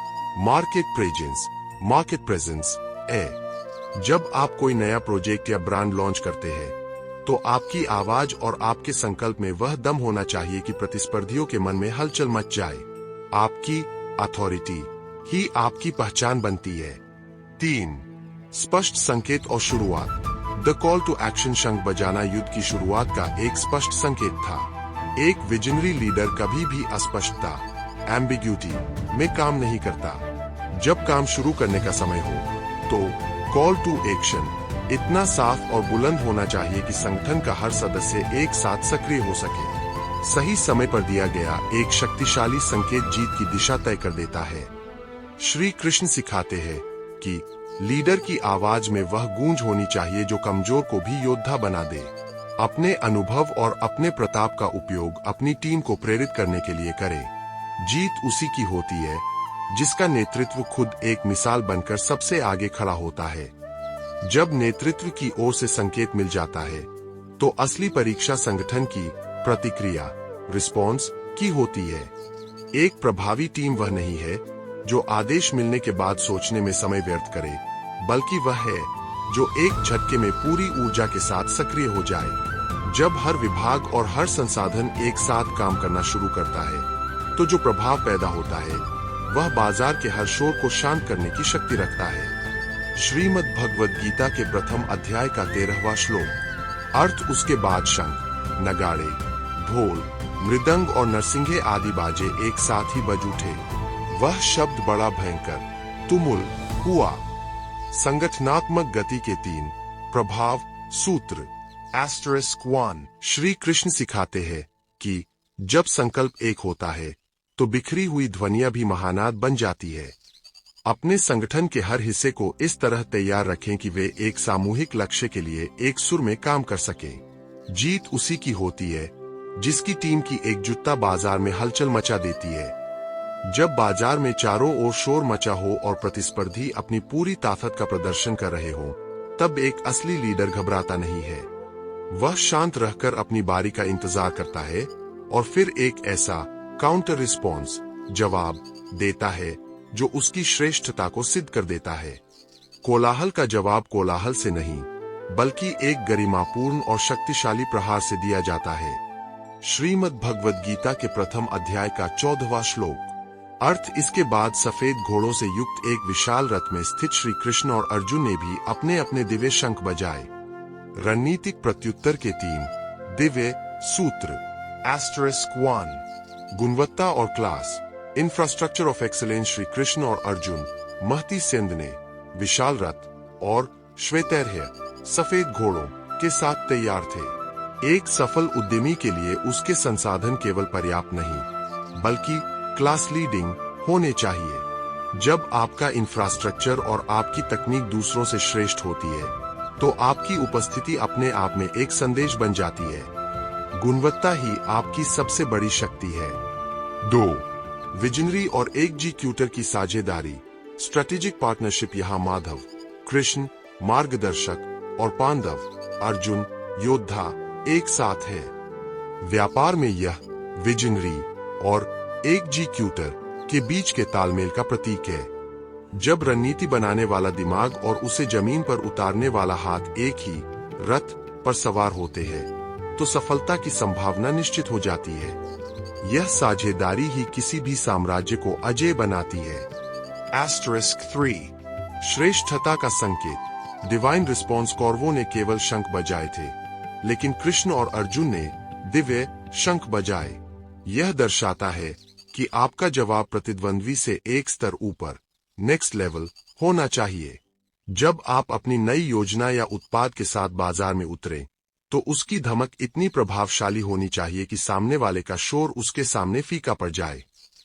मार्केट प्रेजेंस है। जब आप कोई नया प्रोजेक्ट या ब्रांड लॉन्च करते हैं, तो आपकी आवाज और आपके संकल्प में वह दम होना चाहिए कि प्रतिस्पर्धियों के मन में हलचल मच जाए। आपकी अथॉरिटी ही आपकी पहचान बनती है। 3 स्पष्ट संकेत और शुरुआत। द कॉल टू एक्शन, शंख बजाना युद्ध की शुरुआत का एक स्पष्ट संकेत था। एक विजनरी लीडर कभी भी अस्पष्टता एम्बिग्यूटी में काम नहीं करता। जब काम शुरू करने का समय हो, तो कॉल टू एक्शन इतना साफ और बुलंद होना चाहिए कि संगठन का हर सदस्य एक साथ सक्रिय हो सके। सही समय पर दिया गया एक शक्तिशाली संकेत जीत की दिशा तय कर देता है। श्री कृष्ण सिखाते हैं कि लीडर की आवाज में वह गूंज होनी चाहिए जो कमजोर को भी योद्धा बना दे। अपने अनुभव और अपने प्रताप का उपयोग अपनी टीम को प्रेरित करने के लिए करें। जीत उसी की होती है जिसका नेतृत्व खुद एक मिसाल बनकर सबसे आगे खड़ा होता है। जब नेतृत्व की ओर से संकेत मिल जाता है, तो असली परीक्षा संगठन की प्रतिक्रिया रिस्पॉन्स की होती है। एक प्रभावी टीम वह नहीं है जो आदेश मिलने के बाद सोचने में समय व्यर्थ करे, बल्कि वह है जो एक झटके में पूरी ऊर्जा के साथ सक्रिय हो जाए। जब हर विभाग और हर संसाधन एक साथ काम करना शुरू करता है तो जो प्रभाव पैदा होता है वह बाजार के हर शोर को शांत करने की शक्ति रखता है। श्रीमद् भगवद गीता के प्रथम अध्याय का 13वां श्लोक। अर्थ उसके बाद शंख, नगाड़े, ढोल, मृदंग और नरसिंगे आदि बाजे एक साथ ही बज उठे। वह शब्द बड़ा भयंकर तुमुल हुआ। संगठनात्मक गति के 3 प्रभाव सूत्र। *1 श्री कृष्ण सिखाते हैं कि जब संकल्प एक होता है तो बिखरी हुई ध्वनियां भी महानाद बन जाती है। अपने संगठन के हर हिस्से को इस तरह तैयार रखें कि वे एक सामूहिक लक्ष्य के लिए एक सुर में काम कर सकें। जीत उसी की होती है जिसकी टीम की एकजुटता बाजार में हलचल मचा देती है। जब बाजार में चारों ओर शोर मचा हो और प्रतिस्पर्धी अपनी पूरी ताकत का प्रदर्शन कर रहे हो, तब एक असली लीडर घबराता नहीं है। वह शांत रहकर अपनी बारी का इंतजार करता है और फिर एक ऐसा काउंटर रिस्पॉन्स जवाब देता है जो उसकी श्रेष्ठता को सिद्ध कर देता है। कोलाहल का जवाब कोलाहल से नहीं बल्कि एक गरिमापूर्ण और शक्तिशाली प्रहार से दिया जाता है। श्रीमद् भगवद गीता के प्रथम अध्याय का 14वां श्लोक। अर्थ इसके बाद सफेद घोड़ों से युक्त एक विशाल रथ में स्थित श्री कृष्ण और अर्जुन ने भी अपने अपने दिव्य शंख बजाए। रणनीतिक प्रत्युत्तर के 3 दिव्य सूत्र। *1 गुणवत्ता और class. Infrastructure of excellence. Shri Krishna और अर्जुन महती सेंध ने विशाल रथ और श्वेतैर्य सफेद घोड़ों के साथ तैयार थे। एक सफल उद्यमी के लिए उसके संसाधन केवल पर्याप्त नहीं बल्कि क्लास लीडिंग होने चाहिए। जब आपका इंफ्रास्ट्रक्चर और आपकी तकनीक दूसरों से श्रेष्ठ होती है तो आपकी उपस्थिति अपने आप में एक संदेश बन जाती है। गुणवत्ता ही आपकी सबसे बड़ी शक्ति है। 2 विजनरी और एग्जीक्यूटर की साझेदारी। Strategic partnership. यहाँ माधव कृष्ण मार्गदर्शक और पांडव अर्जुन योद्धा एक साथ है। व्यापार में यह विजनरी और एग्जीक्यूटर के बीच के तालमेल का प्रतीक है। जब रणनीति बनाने वाला दिमाग और उसे जमीन पर उतारने वाला हाथ एक ही रथ पर सवार होते हैं तो सफलता की संभावना निश्चित हो जाती है। यह साझेदारी ही किसी भी साम्राज्य को अजेय बनाती है। *3 श्रेष्ठता का संकेत। Divine response. कौरवों ने केवल शंख बजाए थे लेकिन कृष्ण और अर्जुन ने दिव्य शंख बजाए। यह दर्शाता है कि आपका जवाब प्रतिद्वंद्वी से एक स्तर ऊपर नेक्स्ट लेवल होना चाहिए। जब आप अपनी नई योजना या उत्पाद के साथ बाजार में उतरें तो उसकी धमक इतनी प्रभावशाली होनी चाहिए कि सामने वाले का शोर उसके सामने फीका पड़ जाए।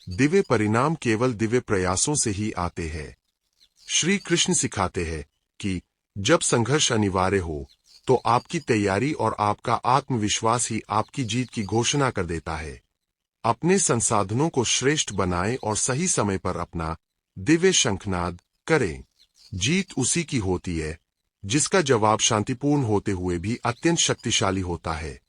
दिव्य परिणाम केवल दिव्य प्रयासों से ही आते हैं। श्री कृष्ण सिखाते हैं कि जब संघर्ष अनिवार्य हो तो आपकी तैयारी और आपका आत्मविश्वास ही आपकी जीत की घोषणा कर देता है। अपने संसाधनों को श्रेष्ठ बनाएं और सही समय पर अपना दिव्य शंखनाद करें। जीत उसी की होती है जिसका जवाब शांतिपूर्ण होते हुए भी अत्यंत शक्तिशाली होता है।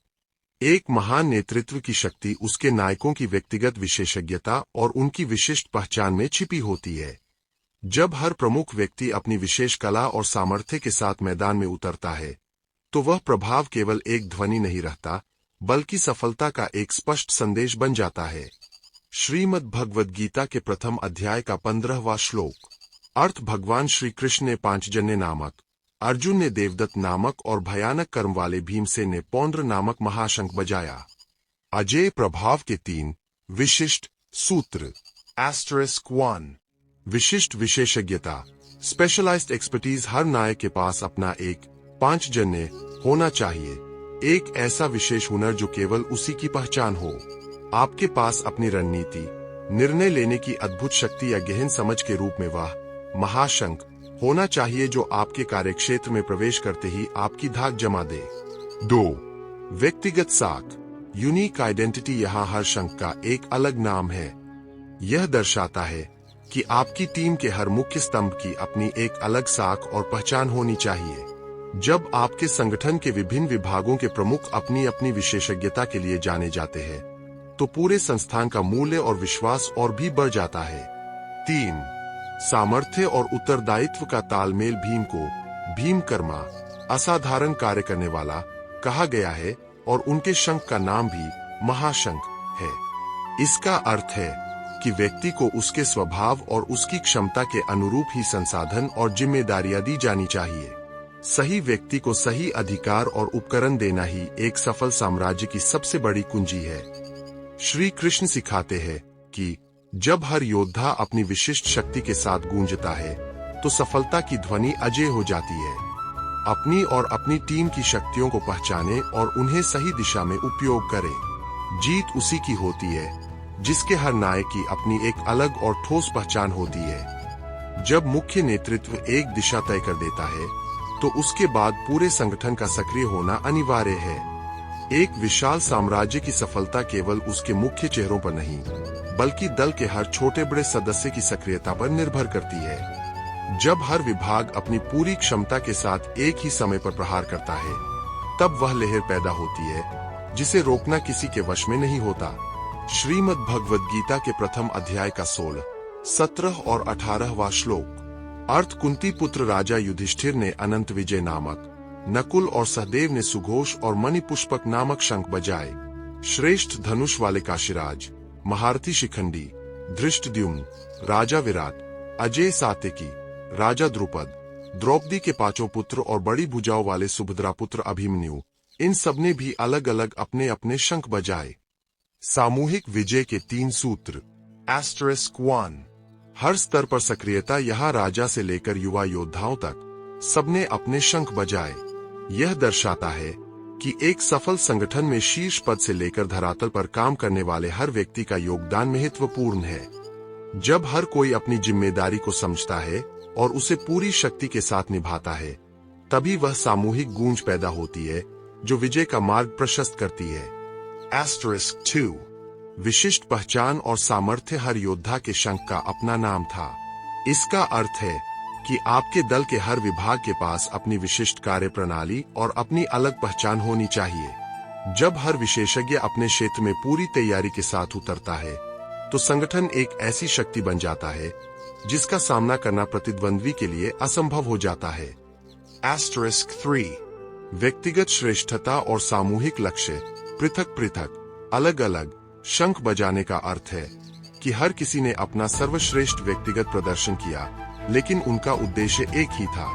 एक महान नेतृत्व की शक्ति उसके नायकों की व्यक्तिगत विशेषज्ञता और उनकी विशिष्ट पहचान में छिपी होती है। जब हर प्रमुख व्यक्ति अपनी विशेष कला और सामर्थ्य के साथ मैदान में उतरता है तो वह प्रभाव केवल एक ध्वनि नहीं रहता बल्कि सफलता का एक स्पष्ट संदेश बन जाता है। श्रीमद् भगवद गीता के प्रथम अध्याय का 15वां श्लोक। अर्थ भगवान श्री कृष्ण ने पांचजन्य नामक, अर्जुन ने देवदत्त नामक और भयानक कर्म वाले भीमसेन ने पौंड्र नामक महाशंख बजाया। अजेय प्रभाव के 3 विशिष्ट सूत्र। *1 विशिष्ट विशेषज्ञता। Specialised expertise. हर नायक के पास अपना एक पांचजन्य होना चाहिए, एक ऐसा विशेष हुनर जो केवल उसी की पहचान हो। आपके पास अपनी रणनीति, निर्णय लेने की अद्भुत शक्ति या गहन समझ के रूप में वह महाशंख होना चाहिए जो आपके कार्यक्षेत्र में प्रवेश करते ही आपकी धाक जमा दे। 2 व्यक्तिगत साख। Unique identity. यहाँ हर शंख का एक अलग नाम है। यह दर्शाता है कि आपकी टीम के हर मुख्य स्तंभ की अपनी एक अलग साख और पहचान होनी चाहिए। जब आपके संगठन के विभिन्न विभागों के प्रमुख अपनी अपनी विशेषज्ञता के लिए जाने जाते हैं तो पूरे संस्थान का मूल्य और विश्वास और भी बढ़ जाता है। 3 सामर्थ्य और उत्तरदायित्व का तालमेल भीम को भीमकर्मा, असाधारण कार्य करने वाला, कहा गया है और उनके शंख का नाम भी महाशंख है। इसका अर्थ है कि व्यक्ति को उसके स्वभाव और उसकी क्षमता के अनुरूप ही संसाधन और जिम्मेदारियां दी जानी चाहिए। सही व्यक्ति को सही अधिकार और उपकरण देना ही एक सफल साम्राज्य की सबसे बड़ी कुंजी है। श्री कृष्ण सिखाते हैं कि जब हर योद्धा अपनी विशिष्ट शक्ति के साथ गूंजता है तो सफलता की ध्वनि अजय हो जाती है। अपनी और अपनी टीम की शक्तियों को पहचाने और उन्हें सही दिशा में उपयोग करें। जीत उसी की होती है जिसके हर नायक की अपनी एक अलग और ठोस पहचान होती है। जब मुख्य नेतृत्व एक दिशा तय कर देता है तो उसके बाद पूरे संगठन का सक्रिय होना अनिवार्य है। एक विशाल साम्राज्य की सफलता केवल उसके मुख्य चेहरों पर नहीं, बल्कि दल के हर छोटे बड़े सदस्य की सक्रियता पर निर्भर करती है। जब हर विभाग अपनी पूरी क्षमता के साथ एक ही समय पर प्रहार करता है, तब वह लहर पैदा होती है जिसे रोकना किसी के वश में नहीं होता। श्रीमद् भगवद गीता के प्रथम अध्याय का 16, 17 और 18वां श्लोक। अर्थ कुंती पुत्र राजा युधिष्ठिर ने अनंत विजय नामक, नकुल और सहदेव ने सुघोष और मणिपुष्पक नामक शंख बजाए। श्रेष्ठ धनुष वाले काशीराज, महारथी शिखंडी, धृष्टद्युम्न, राजा विराट, अजय सात्यकी, राजा द्रुपद, द्रौपदी के 5 पुत्र और बड़ी भुजाओं वाले सुभद्रा पुत्र अभिमन्यु, इन सबने भी अलग अलग अपने अपने शंख बजाए। सामूहिक विजय के 3 सूत्र। *1 हर स्तर पर सक्रियता। यहाँ राजा से लेकर युवा योद्धाओं तक सबने अपने शंख बजाए। यह दर्शाता है कि एक सफल संगठन में शीर्ष पद से लेकर धरातल पर काम करने वाले हर व्यक्ति का योगदान महत्वपूर्ण है। जब हर कोई अपनी जिम्मेदारी को समझता है और उसे पूरी शक्ति के साथ निभाता है, तभी वह सामूहिक गूंज पैदा होती है जो विजय का मार्ग प्रशस्त करती है। *2 विशिष्ट पहचान और सामर्थ्य। हर योद्धा के शंख का अपना नाम था। इसका अर्थ है कि आपके दल के हर विभाग के पास अपनी विशिष्ट कार्य प्रणाली और अपनी अलग पहचान होनी चाहिए। जब हर विशेषज्ञ अपने क्षेत्र में पूरी तैयारी के साथ उतरता है, तो संगठन एक ऐसी शक्ति बन जाता है जिसका सामना करना प्रतिद्वंद्वी के लिए असंभव हो जाता है। *3 व्यक्तिगत श्रेष्ठता और सामूहिक लक्ष्य। पृथक पृथक, अलग अलग शंख बजाने का अर्थ है कि हर किसी ने अपना सर्वश्रेष्ठ व्यक्तिगत प्रदर्शन किया, लेकिन उनका उद्देश्य एक ही था।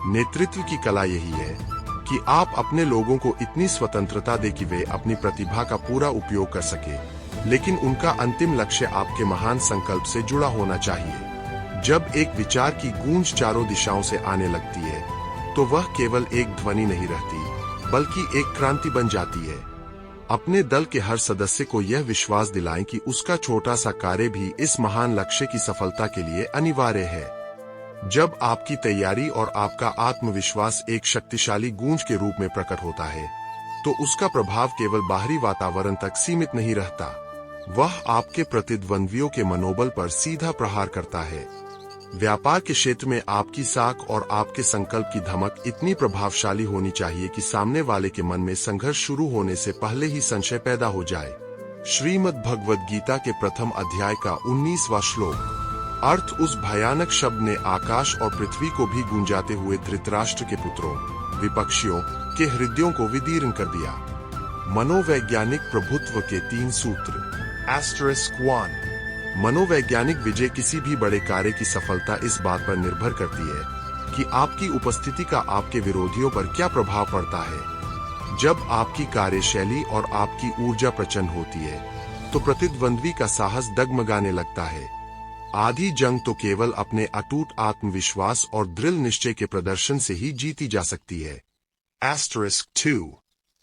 नेतृत्व की कला यही है कि आप अपने लोगों को इतनी स्वतंत्रता दें कि वे अपनी प्रतिभा का पूरा उपयोग कर सके, लेकिन उनका अंतिम लक्ष्य आपके महान संकल्प से जुड़ा होना चाहिए। जब एक विचार की गूंज चारों दिशाओं से आने लगती है, तो वह केवल एक ध्वनि नहीं रहती, बल्कि एक क्रांति बन जाती है। अपने दल के हर सदस्य को यह विश्वास दिलाएं कि उसका छोटा सा कार्य भी इस महान लक्ष्य की सफलता के लिए अनिवार्य है। जब आपकी तैयारी और आपका आत्मविश्वास एक शक्तिशाली गूंज के रूप में प्रकट होता है, तो उसका प्रभाव केवल बाहरी वातावरण तक सीमित नहीं रहता, वह आपके प्रतिद्वंद्वियों के मनोबल पर सीधा प्रहार करता है। व्यापार के क्षेत्र में आपकी साख और आपके संकल्प की धमक इतनी प्रभावशाली होनी चाहिए कि सामने वाले के मन में संघर्ष शुरू होने से पहले ही संशय पैदा हो जाए। श्रीमद् भगवद गीता के प्रथम अध्याय का 19वां श्लोक। अर्थ उस भयानक शब्द ने आकाश और पृथ्वी को भी गूंजाते हुए धृतराष्ट्र के पुत्रों, विपक्षियों के हृदयों को विदीर्ण कर दिया। मनोवैज्ञानिक प्रभुत्व के 3 सूत्र। *1 मनोवैज्ञानिक विजय। किसी भी बड़े कार्य की सफलता इस बात पर निर्भर करती है कि आपकी उपस्थिति का आपके विरोधियों पर क्या प्रभाव पड़ता है। जब आपकी कार्यशैली और आपकी ऊर्जा प्रचंड होती है, तो प्रतिद्वंद्वी का साहस डगमगाने लगता है। आधी जंग तो केवल अपने अटूट आत्मविश्वास और दृढ़ निश्चय के प्रदर्शन से ही जीती जा सकती है। *2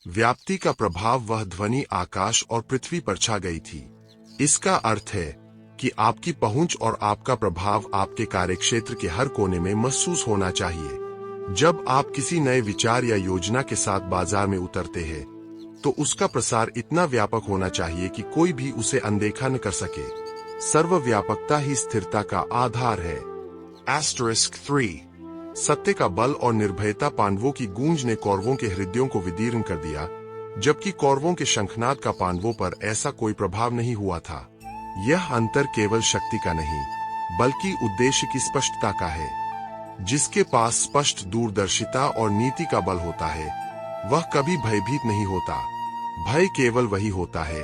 व्याप्ति का प्रभाव। वह ध्वनि आकाश और पृथ्वी पर छा गई थी। इसका अर्थ है कि आपकी पहुंच और आपका प्रभाव आपके कार्यक्षेत्र के हर कोने में महसूस होना चाहिए। जब आप किसी नए विचार या योजना के साथ बाजार में उतरते हैं, तो उसका प्रसार इतना व्यापक होना चाहिए कि कोई भी उसे अनदेखा न कर सके। सर्वव्यापकता ही स्थिरता का आधार है। *3 सत्य का बल और निर्भयता। पांडवों की गूंज ने कौरवों के हृदयों को विदीर्ण कर दिया, जबकि कौरवों के शंखनाद का पांडवों पर ऐसा कोई प्रभाव नहीं हुआ था। यह अंतर केवल शक्ति का नहीं, बल्कि उद्देश्य की स्पष्टता का है। जिसके पास स्पष्ट दूरदर्शिता और नीति का बल होता है वह कभी भयभीत नहीं होता। भय केवल वही होता है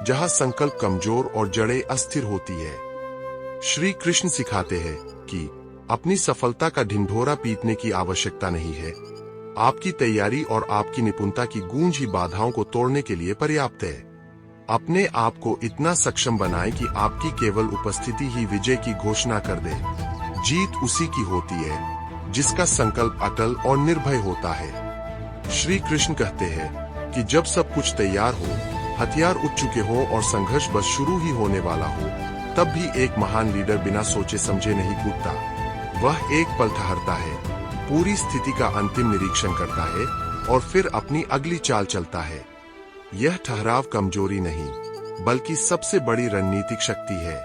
जहां संकल्प कमजोर और जड़ें अस्थिर होती है। श्री कृष्ण सिखाते हैं कि अपनी सफलता का ढिंढोरा पीटने की आवश्यकता नहीं है। आपकी तैयारी और आपकी निपुणता की गूंज ही बाधाओं को तोड़ने के लिए पर्याप्त है। अपने आप को इतना सक्षम बनाएं कि आपकी केवल उपस्थिति ही विजय की घोषणा कर दे। जीत उसी की होती है जिसका संकल्प अटल और निर्भय होता है। श्री कृष्ण कहते हैं कि जब सब कुछ तैयार हो, हथियार उठ चुके हो और संघर्ष बस शुरू ही होने वाला हो, तब भी एक महान लीडर बिना सोचे समझे नहीं कूदता। वह एक पल ठहरता है, पूरी स्थिति का अंतिम निरीक्षण करता है और फिर अपनी अगली चाल चलता है। यह ठहराव कमजोरी नहीं बल्कि सबसे बड़ी रणनीतिक शक्ति है।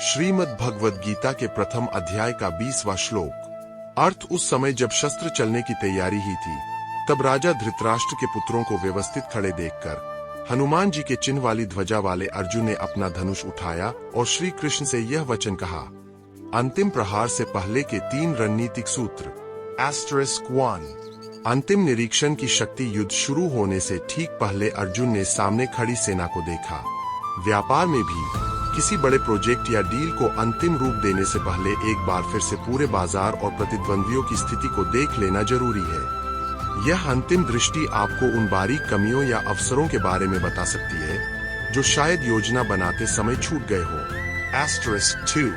श्रीमद् भगवद गीता के प्रथम अध्याय का 20वां श्लोक। अर्थ उस समय जब शस्त्र चलने की तैयारी ही थी, तब राजा धृतराष्ट्र के पुत्रों को व्यवस्थित खड़े देखकर हनुमान जी के चिन्ह वाली ध्वजा वाले अर्जुन ने अपना धनुष उठाया और श्री कृष्ण से यह वचन कहा। अंतिम प्रहार से पहले के 3 रणनीतिक सूत्र। *1 अंतिम निरीक्षण की शक्ति। युद्ध शुरू होने से ठीक पहले अर्जुन ने सामने खड़ी सेना को देखा। व्यापार में भी किसी बड़े प्रोजेक्ट या डील को अंतिम रूप देने से पहले एक बार फिर से पूरे बाजार और प्रतिद्वंदियों की स्थिति को देख लेना जरूरी है। यह अंतिम दृष्टि आपको उन बारीक कमियों या अवसरों के बारे में बता सकती है जो शायद योजना बनाते समय छूट गए हो। *2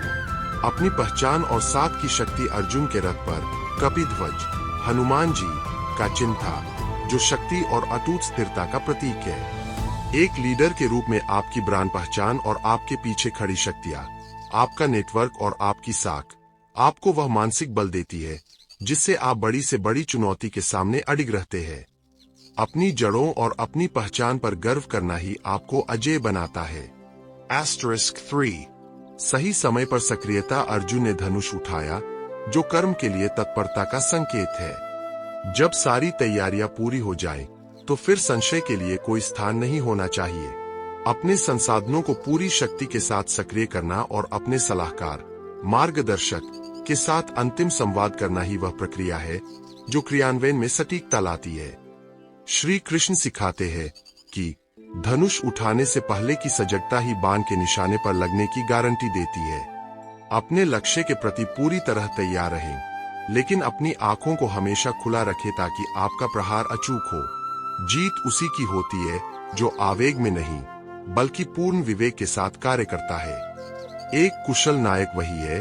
अपनी पहचान और साख की शक्ति। अर्जुन के रथ पर कपिध्वज हनुमान जी का चिन्ह था, जो शक्ति और अटूट स्थिरता का प्रतीक है। एक लीडर के रूप में आपकी ब्रांड पहचान और आपके पीछे खड़ी शक्तियां, आपका नेटवर्क और आपकी साख आपको वह मानसिक बल देती है जिससे आप बड़ी से बड़ी चुनौती के सामने अडिग रहते हैं। अपनी जड़ों और अपनी पहचान पर गर्व करना ही आपको अजेय बनाता है। *3 सही समय पर सक्रियता। अर्जुन ने धनुष उठाया, जो कर्म के लिए तत्परता का संकेत है। जब सारी तैयारियां पूरी हो जाएं, तो फिर संशय के लिए कोई स्थान नहीं होना चाहिए। अपने संसाधनों को पूरी शक्ति के साथ सक्रिय करना और अपने सलाहकार, मार्गदर्शक के साथ अंतिम संवाद करना ही वह प्रक्रिया है जो क्रियान्वयन में सटीकता लाती है। श्री कृष्ण सिखाते हैं कि धनुष उठाने से पहले की सजगता ही बाण के निशाने पर लगने की गारंटी देती है। अपने लक्ष्य के प्रति पूरी तरह तैयार रहें, लेकिन अपनी आंखों को हमेशा खुला रखें ताकि आपका प्रहार अचूक हो। जीत उसी की होती है जो आवेग में नहीं बल्कि पूर्ण विवेक के साथ कार्य करता है। एक कुशल नायक वही है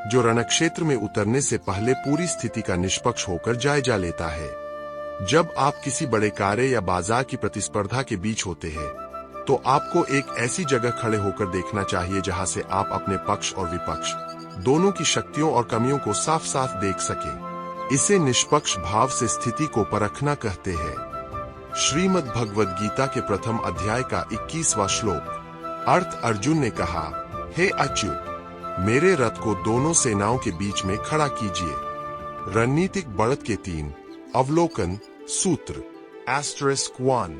जो रणक्षेत्र में उतरने से पहले पूरी स्थिति का निष्पक्ष होकर जायजा लेता है। जब आप किसी बड़े कार्य या बाजार की प्रतिस्पर्धा के बीच होते हैं, तो आपको एक ऐसी जगह खड़े होकर देखना चाहिए जहां से आप अपने पक्ष और विपक्ष दोनों की शक्तियों और कमियों को साफ साफ देख सके। इसे निष्पक्ष भाव से स्थिति को परखना कहते हैं। श्रीमद् भगवद गीता के प्रथम अध्याय का 21वां श्लोक। अर्थ अर्जुन ने कहा, हे अच्युत, मेरे रथ को दोनों सेनाओं के बीच में खड़ा कीजिए। रणनीतिक बढ़त के 3 अवलोकन सूत्र। *1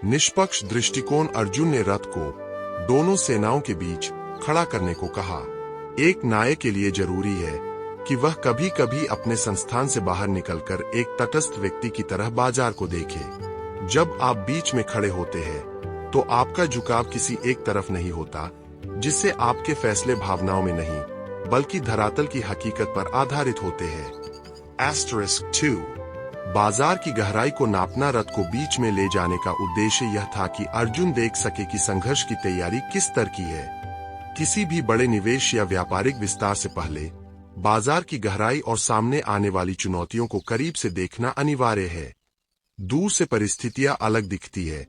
निष्पक्ष दृष्टिकोण। अर्जुन ने रथ को दोनों सेनाओं के बीच खड़ा करने को कहा। एक नायक के लिए जरूरी है कि वह कभी कभी अपने संस्थान से बाहर निकलकर एक तटस्थ व्यक्ति की तरह बाजार को देखे। जब आप बीच में खड़े होते हैं तो आपका झुकाव किसी एक तरफ नहीं होता, जिससे आपके फैसले भावनाओं में नहीं बल्कि धरातल की हकीकत पर आधारित होते हैं। *2 बाजार की गहराई को नापना। रथ को बीच में ले जाने का उद्देश्य यह था कि अर्जुन देख सके कि संघर्ष की तैयारी किस स्तर की है। किसी भी बड़े निवेश या व्यापारिक विस्तार से पहले बाजार की गहराई और सामने आने वाली चुनौतियों को करीब से देखना अनिवार्य है। दूर से परिस्थितियां अलग दिखती है,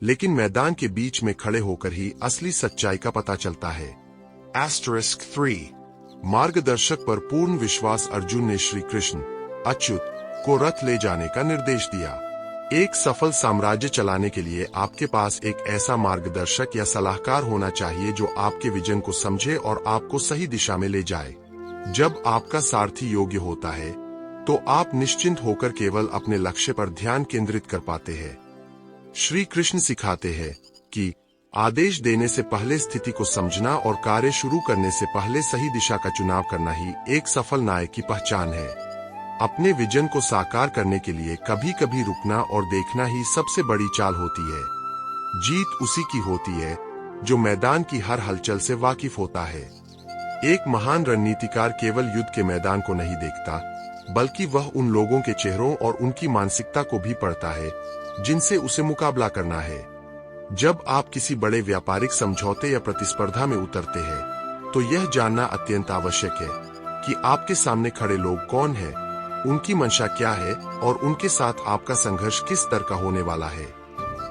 लेकिन मैदान के बीच में खड़े होकर ही असली सच्चाई का पता चलता है। *3 मार्गदर्शक पर पूर्ण विश्वास। अर्जुन ने श्री कृष्ण अच्युत को रथ ले जाने का निर्देश दिया। एक सफल साम्राज्य चलाने के लिए आपके पास एक ऐसा मार्गदर्शक या सलाहकार होना चाहिए जो आपके विजन को समझे और आपको सही दिशा में ले जाए। जब आपका सारथी योग्य होता है, तो आप निश्चिंत होकर केवल अपने लक्ष्य पर ध्यान केंद्रित कर पाते हैं। श्री कृष्ण सिखाते हैं कि आदेश देने से पहले स्थिति को समझना और कार्य शुरू करने से पहले सही दिशा का चुनाव करना ही एक सफल नायक की पहचान है। अपने विजन को साकार करने के लिए कभी कभी रुकना और देखना ही सबसे बड़ी चाल होती है। जीत उसी की होती है जो मैदान की हर हलचल से वाकिफ होता है। एक महान रणनीतिकार केवल युद्ध के मैदान को नहीं देखता, बल्कि वह उन लोगों के चेहरों और उनकी मानसिकता को भी पढ़ता है जिनसे उसे मुकाबला करना है। जब आप किसी बड़े व्यापारिक समझौते या प्रतिस्पर्धा में उतरते हैं, तो यह जानना अत्यंत आवश्यक है कि आपके सामने खड़े लोग कौन हैं, उनकी मंशा क्या है और उनके साथ आपका संघर्ष किस स्तर का होने वाला है।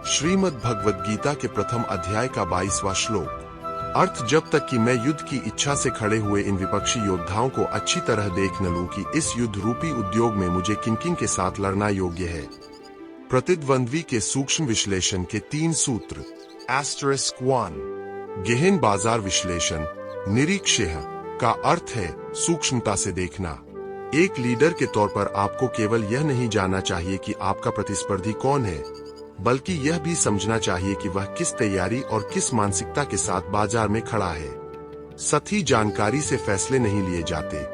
श्रीमद् भगवद गीता के प्रथम अध्याय का 22वां श्लोक। अर्थ, जब तक कि मैं युद्ध की इच्छा से खड़े हुए इन विपक्षी योद्धाओं को अच्छी तरह देख न लूं कि इस युद्ध रूपी उद्योग में मुझे किन-किन के साथ लड़ना योग्य है। प्रतिद्वंद्वी के सूक्ष्म विश्लेषण के 3 सूत्र। *1 गहन बाजार विश्लेषण निरीक्षेह का अर्थ है सूक्ष्मता से देखना। एक लीडर के तौर पर आपको केवल यह नहीं जानना चाहिए कि आपका प्रतिस्पर्धी कौन है, बल्कि यह भी समझना चाहिए कि वह किस तैयारी और किस मानसिकता के साथ बाजार में खड़ा है। सही जानकारी से फैसले नहीं लिए जाते,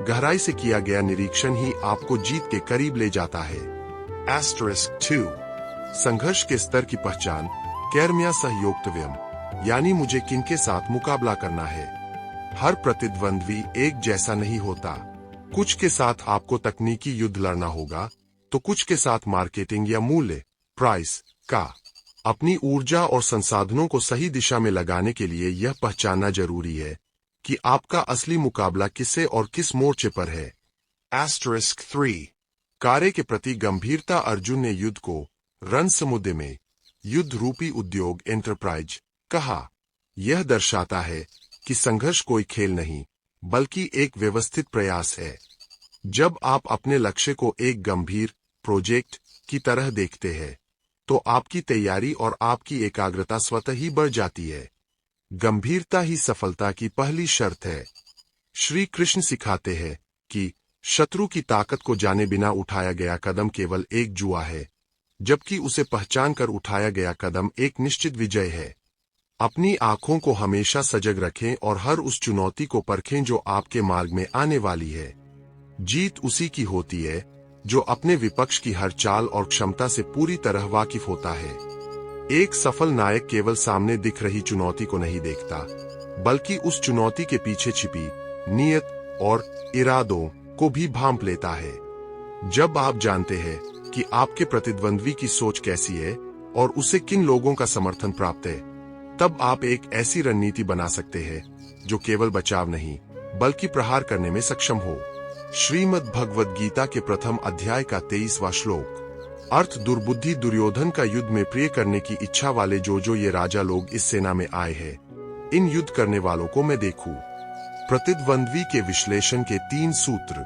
गहराई से किया गया निरीक्षण ही आपको जीत के करीब ले जाता है। *2 संघर्ष के स्तर की पहचान कैर्म्या सहयोक्तव्यम, यानी मुझे किनके साथ मुकाबला करना है। हर प्रतिद्वंद्वी एक जैसा नहीं होता। कुछ के साथ आपको तकनीकी युद्ध लड़ना होगा, तो कुछ के साथ मार्केटिंग या मूल्य प्राइस का। अपनी ऊर्जा और संसाधनों को सही दिशा में लगाने के लिए यह पहचानना जरूरी है कि आपका असली मुकाबला किससे और किस मोर्चे पर है। *3 कार्य के प्रति गंभीरता। अर्जुन ने युद्ध को रणसमुद्र में युद्ध रूपी उद्योग एंटरप्राइज कहा। यह दर्शाता है कि संघर्ष कोई खेल नहीं, बल्कि एक व्यवस्थित प्रयास है। जब आप अपने लक्ष्य को एक गंभीर प्रोजेक्ट की तरह देखते हैं, तो आपकी तैयारी और आपकी एकाग्रता स्वतः ही बढ़ जाती है। गंभीरता ही सफलता की पहली शर्त है। श्री कृष्ण सिखाते हैं कि शत्रु की ताकत को जाने बिना उठाया गया कदम केवल एक जुआ है, जबकि उसे पहचान कर उठाया गया कदम एक निश्चित विजय है। अपनी आंखों को हमेशा सजग रखें और हर उस चुनौती को परखें जो आपके मार्ग में आने वाली है। जीत उसी की होती है जो अपने विपक्ष की हर चाल और क्षमता से पूरी तरह वाकिफ होता है। एक सफल नायक केवल सामने दिख रही चुनौती को नहीं देखता, बल्कि उस चुनौती के पीछे छिपी नीयत और इरादों को भी भांप लेता है। जब आप जानते हैं कि आपके प्रतिद्वंद्वी की सोच कैसी है और उसे किन लोगों का समर्थन प्राप्त है, तब आप एक ऐसी रणनीति बना सकते हैं जो केवल बचाव नहीं, बल्कि प्रहार करने में सक्षम हो। श्रीमद् भगवद गीता के प्रथम अध्याय का 23वां श्लोक। अर्थ, दुर्बुद्धि दुर्योधन का युद्ध में प्रिय करने की इच्छा वाले जो ये राजा लोग इस सेना में आए हैं, इन युद्ध करने वालों को मैं देखूं। प्रतिद्वंद्वी के विश्लेषण के 3 सूत्र।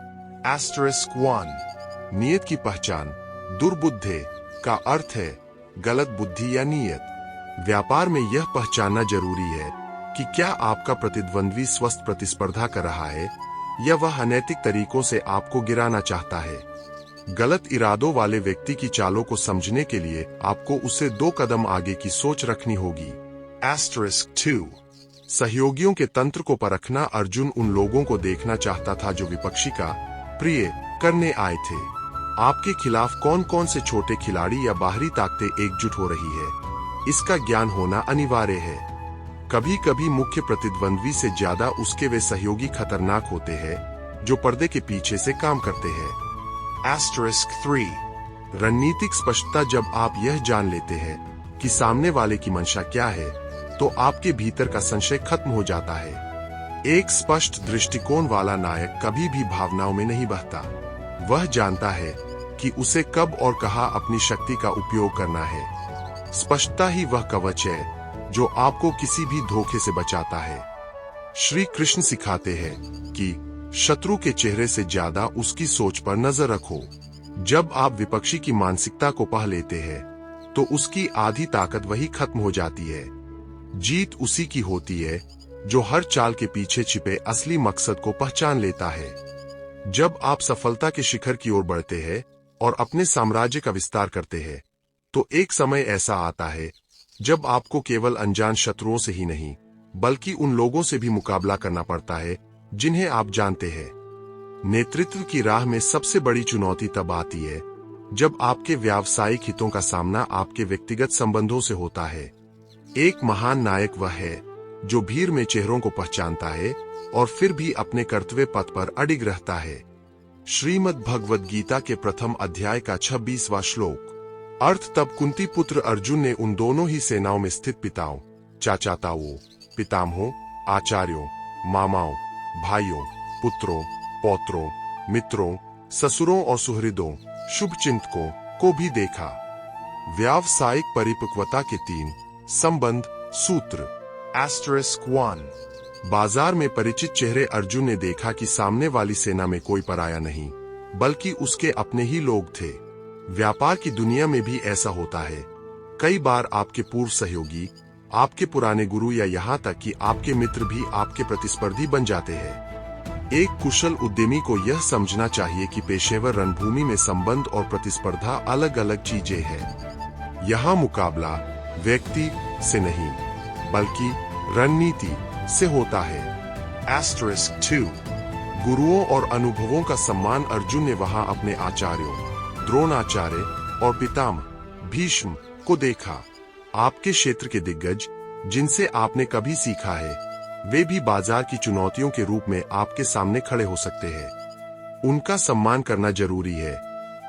*1 नियत की पहचान। दुर्बुद्धि का अर्थ है गलत बुद्धि या नियत। व्यापार में यह पहचानना जरूरी है कि क्या आपका प्रतिद्वंद्वी स्वस्थ प्रतिस्पर्धा कर रहा है या वह अनैतिक तरीकों से आपको गिराना चाहता है। गलत इरादों वाले व्यक्ति की चालों को समझने के लिए आपको उससे 2 कदम आगे की सोच रखनी होगी। *2 सहयोगियों के तंत्र को परखना। अर्जुन उन लोगों को देखना चाहता था जो विपक्षी का प्रिय करने आए थे। आपके खिलाफ कौन कौन से छोटे खिलाड़ी या बाहरी ताकतें एकजुट हो रही है, इसका ज्ञान होना अनिवार्य है। कभी कभी मुख्य प्रतिद्वंद्वी से ज्यादा उसके वे सहयोगी खतरनाक होते हैं जो पर्दे के पीछे से काम करते हैं। *3 रणनीतिक स्पष्टता। जब आप यह जान लेते हैं कि सामने वाले की मंशा क्या है, तो आपके भीतर का संशय खत्म हो जाता है। एक स्पष्ट दृष्टिकोण वाला नायक कभी भी भावनाओं में नहीं बहता। वह जानता है कि उसे कब और कहां अपनी शक्ति का उपयोग करना है। स्पष्टता ही वह कवच है जो आपको किसी भी धोखे से बचाता है। श्री कृष्ण सिखाते हैं कि शत्रु के चेहरे से ज्यादा उसकी सोच पर नजर रखो। जब आप विपक्षी की मानसिकता को पढ़ लेते हैं, तो उसकी आधी ताकत वही खत्म हो जाती है। जीत उसी की होती है जो हर चाल के पीछे छिपे असली मकसद को पहचान लेता है। जब आप सफलता के शिखर की ओर बढ़ते हैं और अपने साम्राज्य का विस्तार करते हैं, तो एक समय ऐसा आता है जब आपको केवल अनजान शत्रुओं से ही नहीं बल्कि उन लोगों से भी मुकाबला करना पड़ता है जिन्हें आप जानते हैं। नेतृत्व की राह में सबसे बड़ी चुनौती तब आती है जब आपके व्यावसायिक हितों का सामना आपके व्यक्तिगत संबंधों से होता है। एक महान नायक वह है जो भीड़ में चेहरों को पहचानता है और फिर भी अपने कर्तव्य पथ पर अडिग रहता है। श्रीमद् भगवद गीता के प्रथम अध्याय का 26वां श्लोक। अर्थ तब कुंती पुत्र अर्जुन ने उन दोनों ही सेनाओं में स्थित पिताओं, चाचाताओं, पितामहों, आचार्यों, मामाओं, भाइयों, पुत्रों, पौत्रों, मित्रों, ससुरों और सुहृदों, शुभचिंतकों को भी देखा। व्यावसायिक परिपक्वता के 3 संबंध सूत्र। *1 बाजार में परिचित चेहरे। अर्जुन ने देखा कि सामने वाली सेना में कोई पराया नहीं बल्कि उसके अपने ही लोग थे। व्यापार की दुनिया में भी ऐसा होता है। कई बार आपके पूर्व सहयोगी, आपके पुराने गुरु या यहाँ तक कि आपके मित्र भी आपके प्रतिस्पर्धी बन जाते हैं। एक कुशल उद्यमी को यह समझना चाहिए कि पेशेवर रणभूमि में संबंध और प्रतिस्पर्धा अलग अलग चीजें हैं। यहाँ मुकाबला व्यक्ति से नहीं बल्कि रणनीति से होता है। *2 गुरुओं और अनुभवों का सम्मान। अर्जुन ने वहां अपने आचार्यों, द्रोणाचार्य और पितामह भीष्म को देखा। आपके क्षेत्र के दिग्गज जिनसे आपने कभी सीखा है, वे भी बाजार की चुनौतियों के रूप में आपके सामने खड़े हो सकते हैं। उनका सम्मान करना जरूरी है,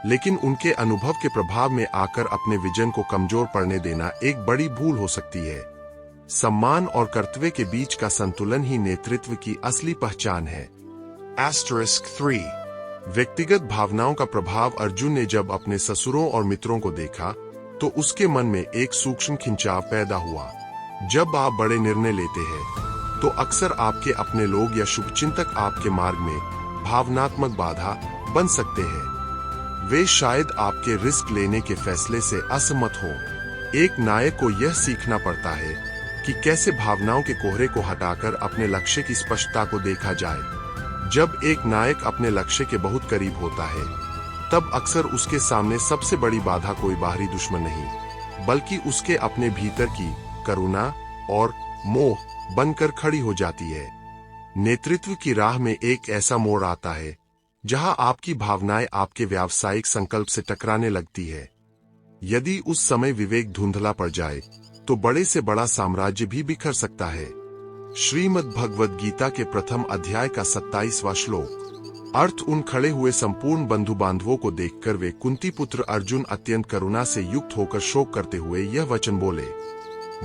लेकिन उनके अनुभव के प्रभाव में आकर अपने विजन को कमजोर पड़ने देना एक बड़ी भूल हो सकती है। सम्मान और कर्तव्य के बीच का संतुलन ही नेतृत्व की असली पहचान है। *3 व्यक्तिगत भावनाओं का प्रभाव। अर्जुन ने जब अपने ससुरों और मित्रों को देखा तो उसके मन में एक सूक्ष्म खिंचाव पैदा हुआ। जब आप बड़े निर्णय लेते हैं तो अक्सर आपके अपने लोग या शुभचिंतक आपके मार्ग में भावनात्मक बाधा बन सकते हैं। वे शायद आपके रिस्क लेने के फैसले से असहमत हो। एक नायक को यह सीखना पड़ता है कि कैसे भावनाओं के कोहरे को हटाकर अपने लक्ष्य की स्पष्टता को देखा जाए। जब एक नायक अपने लक्ष्य के बहुत करीब होता है, तब अक्सर उसके सामने सबसे बड़ी बाधा कोई बाहरी दुश्मन नहीं बल्कि उसके अपने भीतर की करुणा और मोह बनकर खड़ी हो जाती है। नेतृत्व की राह में एक ऐसा मोड़ आता है जहां आपकी भावनाएं आपके व्यावसायिक संकल्प से टकराने लगती है। यदि उस समय विवेक धुंधला पड़ जाए तो बड़े से बड़ा साम्राज्य भी बिखर सकता है। श्रीमद् भगवद गीता के प्रथम अध्याय का 27वां श्लोक। अर्थ उन खड़े हुए संपूर्ण बंधु बांधवों को देखकर वे कुंती पुत्र अर्जुन अत्यंत करुणा से युक्त होकर शोक करते हुए यह वचन बोले।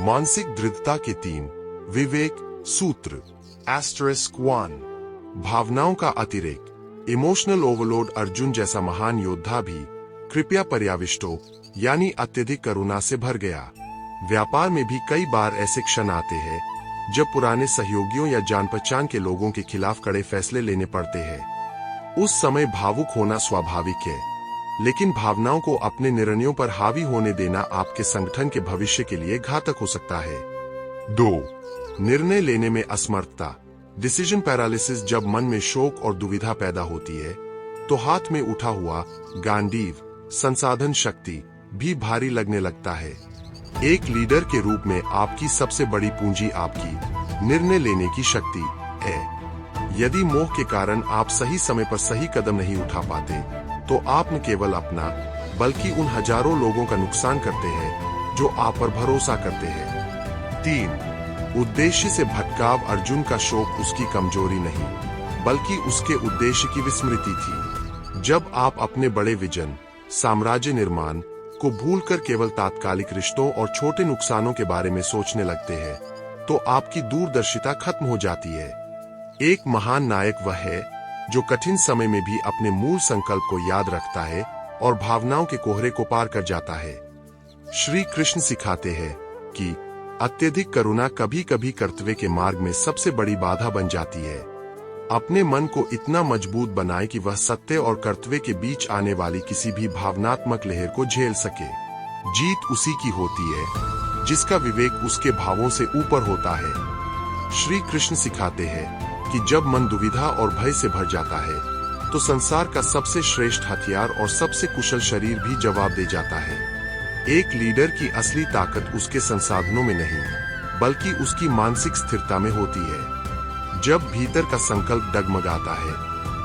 मानसिक दृढ़ता के 3 विवेक सूत्र। *1 भावनाओं का अतिरेक। Emotional overload. अर्जुन जैसा महान योद्धा भी कृपया पर्याविष्टो यानी अत्यधिक करुणा से भर गया। व्यापार में भी कई बार ऐसे क्षण आते हैं जब पुराने सहयोगियों या जान पहचान के लोगों के खिलाफ कड़े फैसले लेने पड़ते हैं। उस समय भावुक होना स्वाभाविक है, लेकिन भावनाओं को अपने निर्णयों पर हावी होने देना आपके संगठन के भविष्य के लिए घातक हो सकता है। 2 निर्णय लेने में असमर्थता। Decision paralysis. जब मन में शोक और दुविधा पैदा होती है तो हाथ में उठा हुआ गांडीव संसाधन शक्ति भी भारी लगने लगता है। एक लीडर के रूप में आपकी सबसे बड़ी पूंजी आपकी निर्णय लेने की शक्ति है। यदि मोह के कारण आप सही समय पर सही कदम नहीं उठा पाते तो आप न केवल अपना बल्कि उन हजारों लोगों का नुकसान करते हैं जो आप पर भरोसा करते हैं। 3 उद्देश्य से भटकाव। अर्जुन का शोक उसकी कमजोरी नहीं बल्कि उसके उद्देश्य की विस्मृति थी। जब आप अपने बड़े विजन, साम्राज्य निर्माण को भूलकर केवल तात्कालिक रिश्तों और छोटे नुकसानों के बारे में सोचने लगते हैं तो आपकी दूरदर्शिता खत्म हो जाती है। एक महान नायक वह है जो कठिन समय में भी अपने मूल संकल्प को याद रखता है और भावनाओं के कोहरे को पार कर जाता है। श्री कृष्ण सिखाते हैं कि अत्यधिक करुणा कभी कभी कर्तव्य के मार्ग में सबसे बड़ी बाधा बन जाती है। अपने मन को इतना मजबूत बनाए कि वह सत्य और कर्तव्य के बीच आने वाली किसी भी भावनात्मक लहर को झेल सके। जीत उसी की होती है जिसका विवेक उसके भावों से ऊपर होता है। श्री कृष्ण सिखाते हैं कि जब मन दुविधा और भय से भर जाता है तो संसार का सबसे श्रेष्ठ हथियार और सबसे कुशल शरीर भी जवाब दे जाता है। एक लीडर की असली ताकत उसके संसाधनों में नहीं, बल्कि उसकी मानसिक स्थिरता में होती है। जब भीतर का संकल्प डगमगाता है,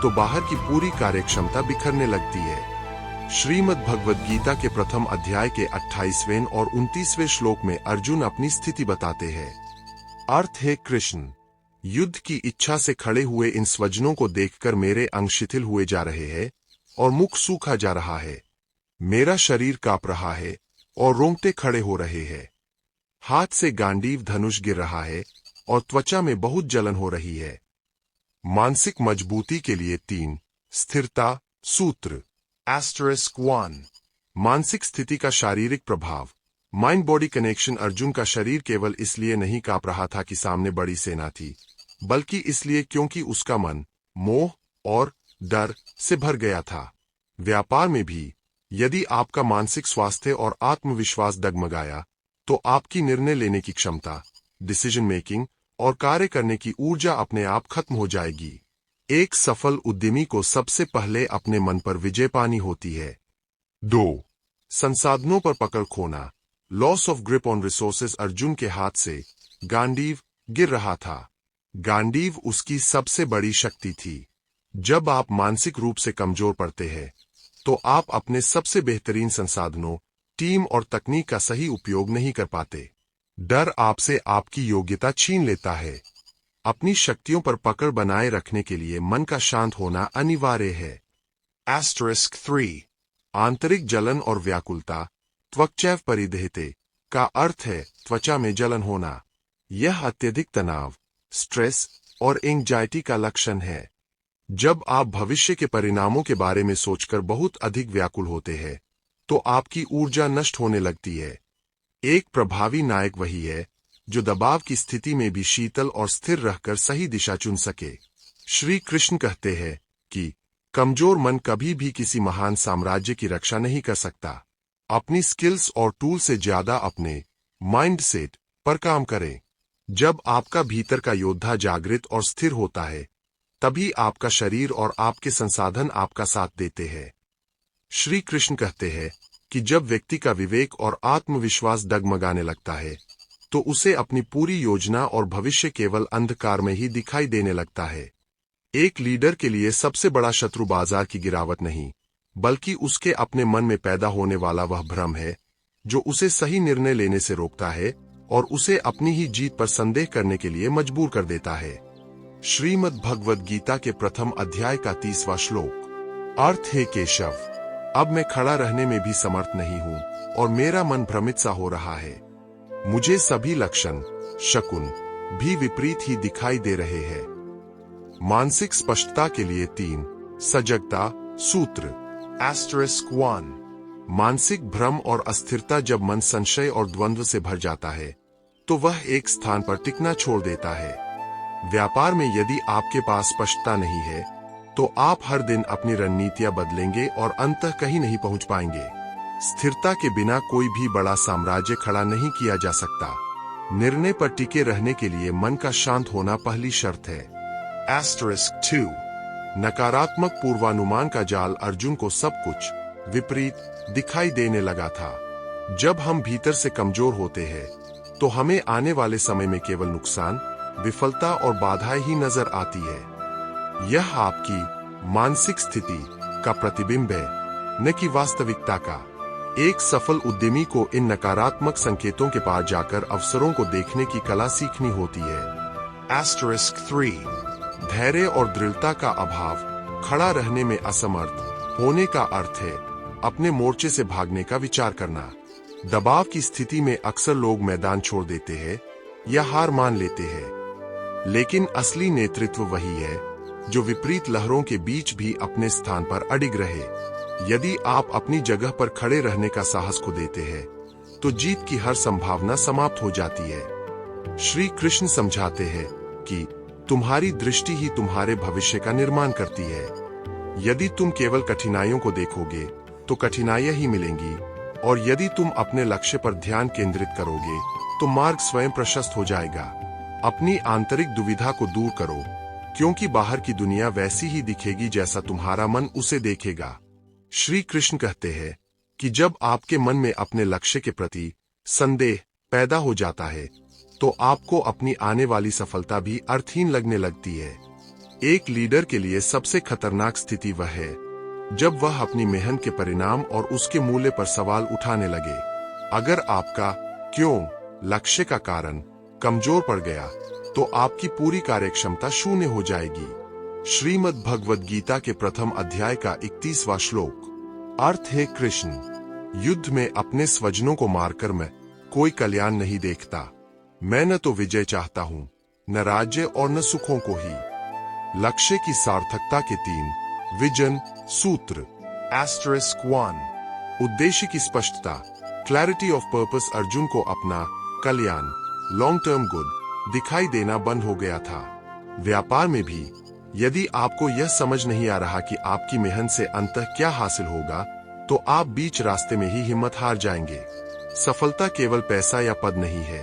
तो बाहर की पूरी कार्यक्षमता बिखरने लगती है। श्रीमद् भगवद गीता के प्रथम अध्याय के 28वें और 29वें श्लोक में अर्जुन अपनी स्थिति बताते हैं। अर्थ है, कृष्ण, युद्ध की इच्छा से खड़े हुए इन स्वजनों को देखकर मेरे अंग शिथिल हुए जा रहे हैं और मुख सूखा जा रहा है। मेरा शरीर कांप रहा है और रोंगटे खड़े हो रहे हैं। हाथ से गांडीव धनुष गिर रहा है और त्वचा में बहुत जलन हो रही है। मानसिक मजबूती के लिए 3 स्थिरता सूत्र। *1 मानसिक स्थिति का शारीरिक प्रभाव। Mind body connection. अर्जुन का शरीर केवल इसलिए नहीं कांप रहा था कि सामने बड़ी सेना थी, बल्कि इसलिए क्योंकि उसका मन मोह और डर से भर गया था। व्यापार में भी यदि आपका मानसिक स्वास्थ्य और आत्मविश्वास डगमगाया, तो आपकी निर्णय लेने की क्षमता, डिसीजन मेकिंग और कार्य करने की ऊर्जा अपने आप खत्म हो जाएगी। एक सफल उद्यमी को सबसे पहले अपने मन पर विजय पानी होती है। 2 संसाधनों पर पकड़ खोना। Loss of grip on resources. Arjun के हाथ से गांडीव गिर रहा था। गांडीव उसकी सबसे बड़ी शक्ति थी। जब आप मानसिक रूप से कमजोर पड़ते हैं, तो आप अपने सबसे बेहतरीन संसाधनों, टीम और तकनीक का सही उपयोग नहीं कर पाते। डर आपसे आपकी योग्यता छीन लेता है। अपनी शक्तियों पर पकड़ बनाए रखने के लिए मन का शांत होना अनिवार्य है। *3 आंतरिक जलन और व्याकुलता। त्वचैव परिदेहते का अर्थ है त्वचा में जलन होना। यह अत्यधिक तनाव, स्ट्रेस और एंजाइटी का लक्षण है। जब आप भविष्य के परिणामों के बारे में सोचकर बहुत अधिक व्याकुल होते हैं, तो आपकी ऊर्जा नष्ट होने लगती है। एक प्रभावी नायक वही है जो दबाव की स्थिति में भी शीतल और स्थिर रहकर सही दिशा चुन सके। श्री कृष्ण कहते हैं कि कमजोर मन कभी भी किसी महान साम्राज्य की रक्षा नहीं कर सकता। अपनी स्किल्स और टूल से ज्यादा अपने माइंडसेट पर काम करें। जब आपका भीतर का योद्धा जागृत और स्थिर होता है, तभी आपका शरीर और आपके संसाधन आपका साथ देते हैं। श्री कृष्ण कहते हैं कि जब व्यक्ति का विवेक और आत्मविश्वास डगमगाने लगता है, तो उसे अपनी पूरी योजना और भविष्य केवल अंधकार में ही दिखाई देने लगता है। एक लीडर के लिए सबसे बड़ा शत्रु बाजार की गिरावट नहीं, बल्कि उसके अपने मन में पैदा होने वाला वह भ्रम है, जो उसे सही निर्णय लेने से रोकता है और उसे अपनी ही जीत पर संदेह करने के लिए मजबूर कर देता है। श्रीमद् भगवद गीता के प्रथम अध्याय का 30वां श्लोक। अर्थ है, केशव, अब मैं खड़ा रहने में भी समर्थ नहीं हूं और मेरा मन भ्रमित सा हो रहा है। मुझे सभी लक्षण, शकुन भी विपरीत ही दिखाई दे रहे हैं। मानसिक स्पष्टता के लिए 3 सजगता सूत्र। *1 मानसिक भ्रम और अस्थिरता। जब मन संशय और द्वंद्व से भर जाता है, तो वह एक स्थान पर टिकना छोड़ देता है। व्यापार में यदि आपके पास स्पष्टता नहीं है, तो आप हर दिन अपनी रणनीतियां बदलेंगे और अंततः कहीं नहीं पहुंच पाएंगे। स्थिरता के बिना कोई भी बड़ा साम्राज्य खड़ा नहीं किया जा सकता। निर्णय पर टिके रहने के लिए मन का शांत होना पहली शर्त है। *2 नकारात्मक पूर्वानुमान का जाल। अर्जुन को सब कुछ विपरीत दिखाई देने लगा था। जब हम भीतर से कमजोर होते हैं, तो हमें आने वाले समय में केवल नुकसान, विफलता और बाधाएं ही नजर आती है। यह आपकी मानसिक स्थिति का प्रतिबिंब है, न कि वास्तविकता का। एक सफल उद्यमी को इन नकारात्मक संकेतों के पार जाकर अवसरों को देखने की कला सीखनी होती है। *3 धैर्य और दृढ़ता का अभाव। खड़ा रहने में असमर्थ होने का अर्थ है अपने मोर्चे से भागने का विचार करना। दबाव की स्थिति में अक्सर लोग मैदान छोड़ देते हैं या हार मान लेते हैं, लेकिन असली नेतृत्व वही है जो विपरीत लहरों के बीच भी अपने स्थान पर अडिग रहे। यदि आप अपनी जगह पर खड़े रहने का साहस खो देते हैं, तो जीत की हर संभावना समाप्त हो जाती है। श्री कृष्ण समझाते हैं कि तुम्हारी दृष्टि ही तुम्हारे भविष्य का निर्माण करती है। यदि तुम केवल कठिनाइयों को देखोगे, तो कठिनाइयां ही मिलेंगी, और यदि तुम अपने लक्ष्य पर ध्यान केंद्रित करोगे, तो मार्ग स्वयं प्रशस्त हो जाएगा। अपनी आंतरिक दुविधा को दूर करो, क्योंकि बाहर की दुनिया वैसी ही दिखेगी जैसा तुम्हारा मन उसे देखेगा। श्री कृष्ण कहते हैं कि जब आपके मन में अपने लक्ष्य के प्रति संदेह पैदा हो जाता है तो आपको अपनी आने वाली सफलता भी अर्थहीन लगने लगती है। एक लीडर के लिए सबसे खतरनाक स्थिति वह है जब वह अपनी मेहनत के परिणाम और उसके मूल्य पर सवाल उठाने लगे। अगर आपका क्यों लक्ष्य का कारण कमजोर पड़ गया तो आपकी पूरी कार्यक्षमता शून्य हो जाएगी। श्रीमद् भगवद गीता के प्रथम अध्याय का 31वां श्लोक। अर्थ है, कृष्ण युद्ध में अपने स्वजनों को मारकर मैं कोई कल्याण नहीं देखता। मैं न तो विजय चाहता हूं, न राज्य और न सुखों को ही। लक्ष्य की सार्थकता के 3 विजन सूत्र। *1 उद्देश्य की स्पष्टता, क्लैरिटी ऑफ पर्पस। अर्जुन को अपना कल्याण, लॉन्ग टर्म गुड दिखाई देना बंद हो गया था। व्यापार में भी यदि आपको यह समझ नहीं आ रहा कि आपकी मेहनत से अंततः क्या हासिल होगा तो आप बीच रास्ते में ही हिम्मत हार जाएंगे। सफलता केवल पैसा या पद नहीं है,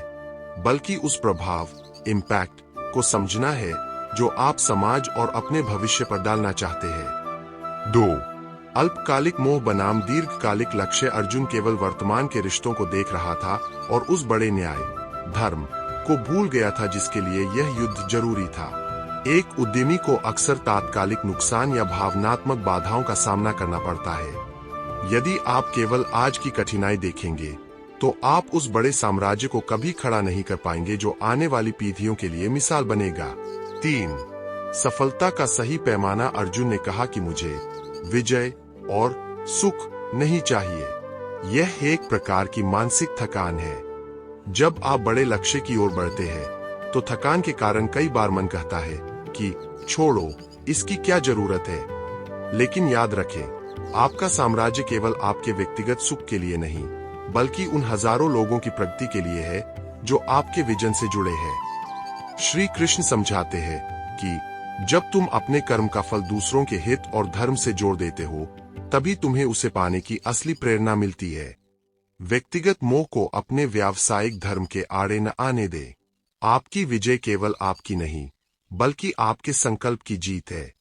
बल्कि उस प्रभाव, इम्पैक्ट को समझना है जो आप समाज और अपने भविष्य पर डालना चाहते हैं। 2 अल्पकालिक मोह बनाम दीर्घकालिक लक्ष्य। अर्जुन केवल वर्तमान के रिश्तों को देख रहा था और उस बड़े न्याय, धर्म को भूल गया था जिसके लिए यह युद्ध जरूरी था। एक उद्यमी को अक्सर तात्कालिक नुकसान या भावनात्मक बाधाओं का सामना करना पड़ता है। यदि आप केवल आज की कठिनाई देखेंगे तो आप उस बड़े साम्राज्य को कभी खड़ा नहीं कर पाएंगे जो आने वाली पीढ़ियों के लिए मिसाल बनेगा। 3 सफलता का सही पैमाना। अर्जुन ने कहा कि मुझे विजय और सुख नहीं चाहिए। यह एक प्रकार की मानसिक थकान है। जब आप बड़े लक्ष्य की ओर बढ़ते हैं तो थकान के कारण कई बार मन कहता है कि छोड़ो, इसकी क्या जरूरत है। लेकिन याद रखें, आपका साम्राज्य केवल आपके व्यक्तिगत सुख के लिए नहीं, बल्कि उन हजारों लोगों की प्रगति के लिए है जो आपके विजन से जुड़े हैं। श्री कृष्ण समझाते हैं कि जब तुम अपने कर्म का फल दूसरों के हित और धर्म से जोड़ देते हो, तभी तुम्हें उसे पाने की असली प्रेरणा मिलती है। व्यक्तिगत मोह को अपने व्यावसायिक धर्म के आड़े न आने दें। आपकी विजय केवल आपकी नहीं, बल्कि आपके संकल्प की जीत है।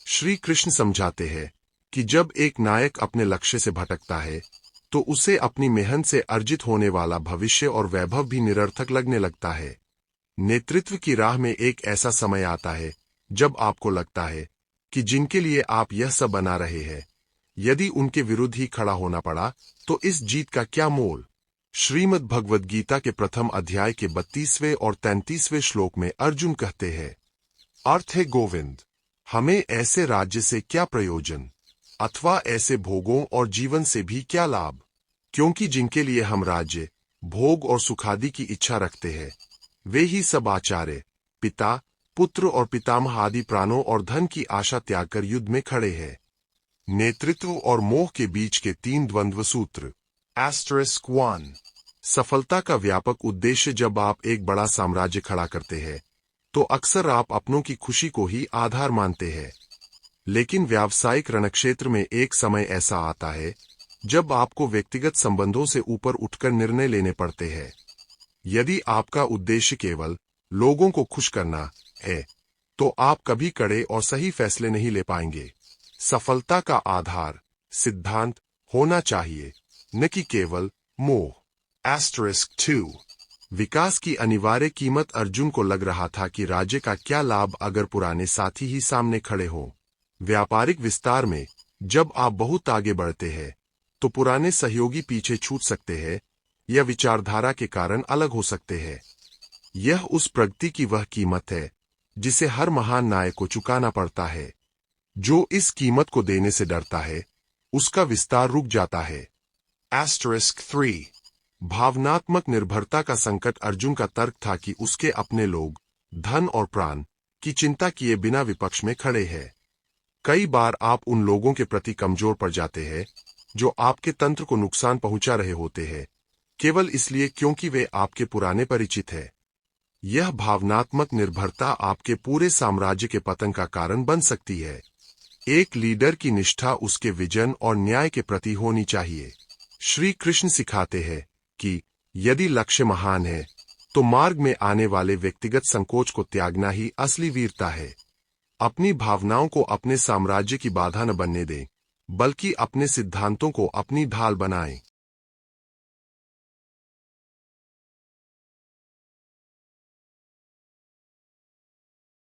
श्री कृष्ण समझाते हैं कि जब एक नायक अपने लक्ष्य से भटकता है तो उसे अपनी मेहनत से अर्जित होने वाला भविष्य और वैभव भी निरर्थक लगने लगता है। नेतृत्व की राह में एक ऐसा समय आता है जब आपको लगता है कि जिनके लिए आप यह सब बना रहे हैं, यदि उनके विरुद्ध ही खड़ा होना पड़ा तो इस जीत का क्या मोल। श्रीमद् भगवद गीता के प्रथम अध्याय के 32वें और 33वें श्लोक में अर्जुन कहते हैं, अर्थ है, गोविंद हमें ऐसे राज्य से क्या प्रयोजन, अथवा ऐसे भोगों और जीवन से भी क्या लाभ, क्योंकि जिनके लिए हम राज्य, भोग और सुखादि की इच्छा रखते हैं, वे ही सब आचार्य, पिता, पुत्र और पितामह आदि प्राणों और धन की आशा त्याग कर युद्ध में खड़े हैं। नेतृत्व और मोह के बीच के 3 द्वंद्व सूत्र। *1 सफलता का व्यापक उद्देश्य। जब आप एक बड़ा साम्राज्य खड़ा करते हैं तो अक्सर आप अपनों की खुशी को ही आधार मानते हैं। लेकिन व्यावसायिक रणक्षेत्र में एक समय ऐसा आता है जब आपको व्यक्तिगत संबंधों से ऊपर उठकर निर्णय लेने पड़ते हैं। यदि आपका उद्देश्य केवल लोगों को खुश करना है तो आप कभी कड़े और सही फैसले नहीं ले पाएंगे। सफलता का आधार, सिद्धांत होना चाहिए, न कि केवल मोह। *2 विकास की अनिवार्य कीमत। अर्जुन को लग रहा था कि राज्य का क्या लाभ अगर पुराने साथी ही सामने खड़े हों। व्यापारिक विस्तार में जब आप बहुत आगे बढ़ते हैं तो पुराने सहयोगी पीछे छूट सकते हैं या विचारधारा के कारण अलग हो सकते हैं। यह उस प्रगति की वह कीमत है जिसे हर महान नायक को चुकाना पड़ता है। जो इस कीमत को देने से डरता है उसका विस्तार रुक जाता है। *3 भावनात्मक निर्भरता का संकट। अर्जुन का तर्क था कि उसके अपने लोग, धन और प्राण की चिंता किए बिना विपक्ष में खड़े हैं। कई बार आप उन लोगों के प्रति कमजोर पड़ जाते हैं जो आपके तंत्र को नुकसान पहुंचा रहे होते हैं, केवल इसलिए क्योंकि वे आपके पुराने परिचित हैं। यह भावनात्मक निर्भरता आपके पूरे साम्राज्य के पतन का कारण बन सकती है। एक लीडर की निष्ठा उसके विजन और न्याय के प्रति होनी चाहिए। श्री कृष्ण सिखाते हैं कि यदि लक्ष्य महान है तो मार्ग में आने वाले व्यक्तिगत संकोच को त्यागना ही असली वीरता है। अपनी भावनाओं को अपने साम्राज्य की बाधा न बनने दें, बल्कि अपने सिद्धांतों को अपनी ढाल बनाएं।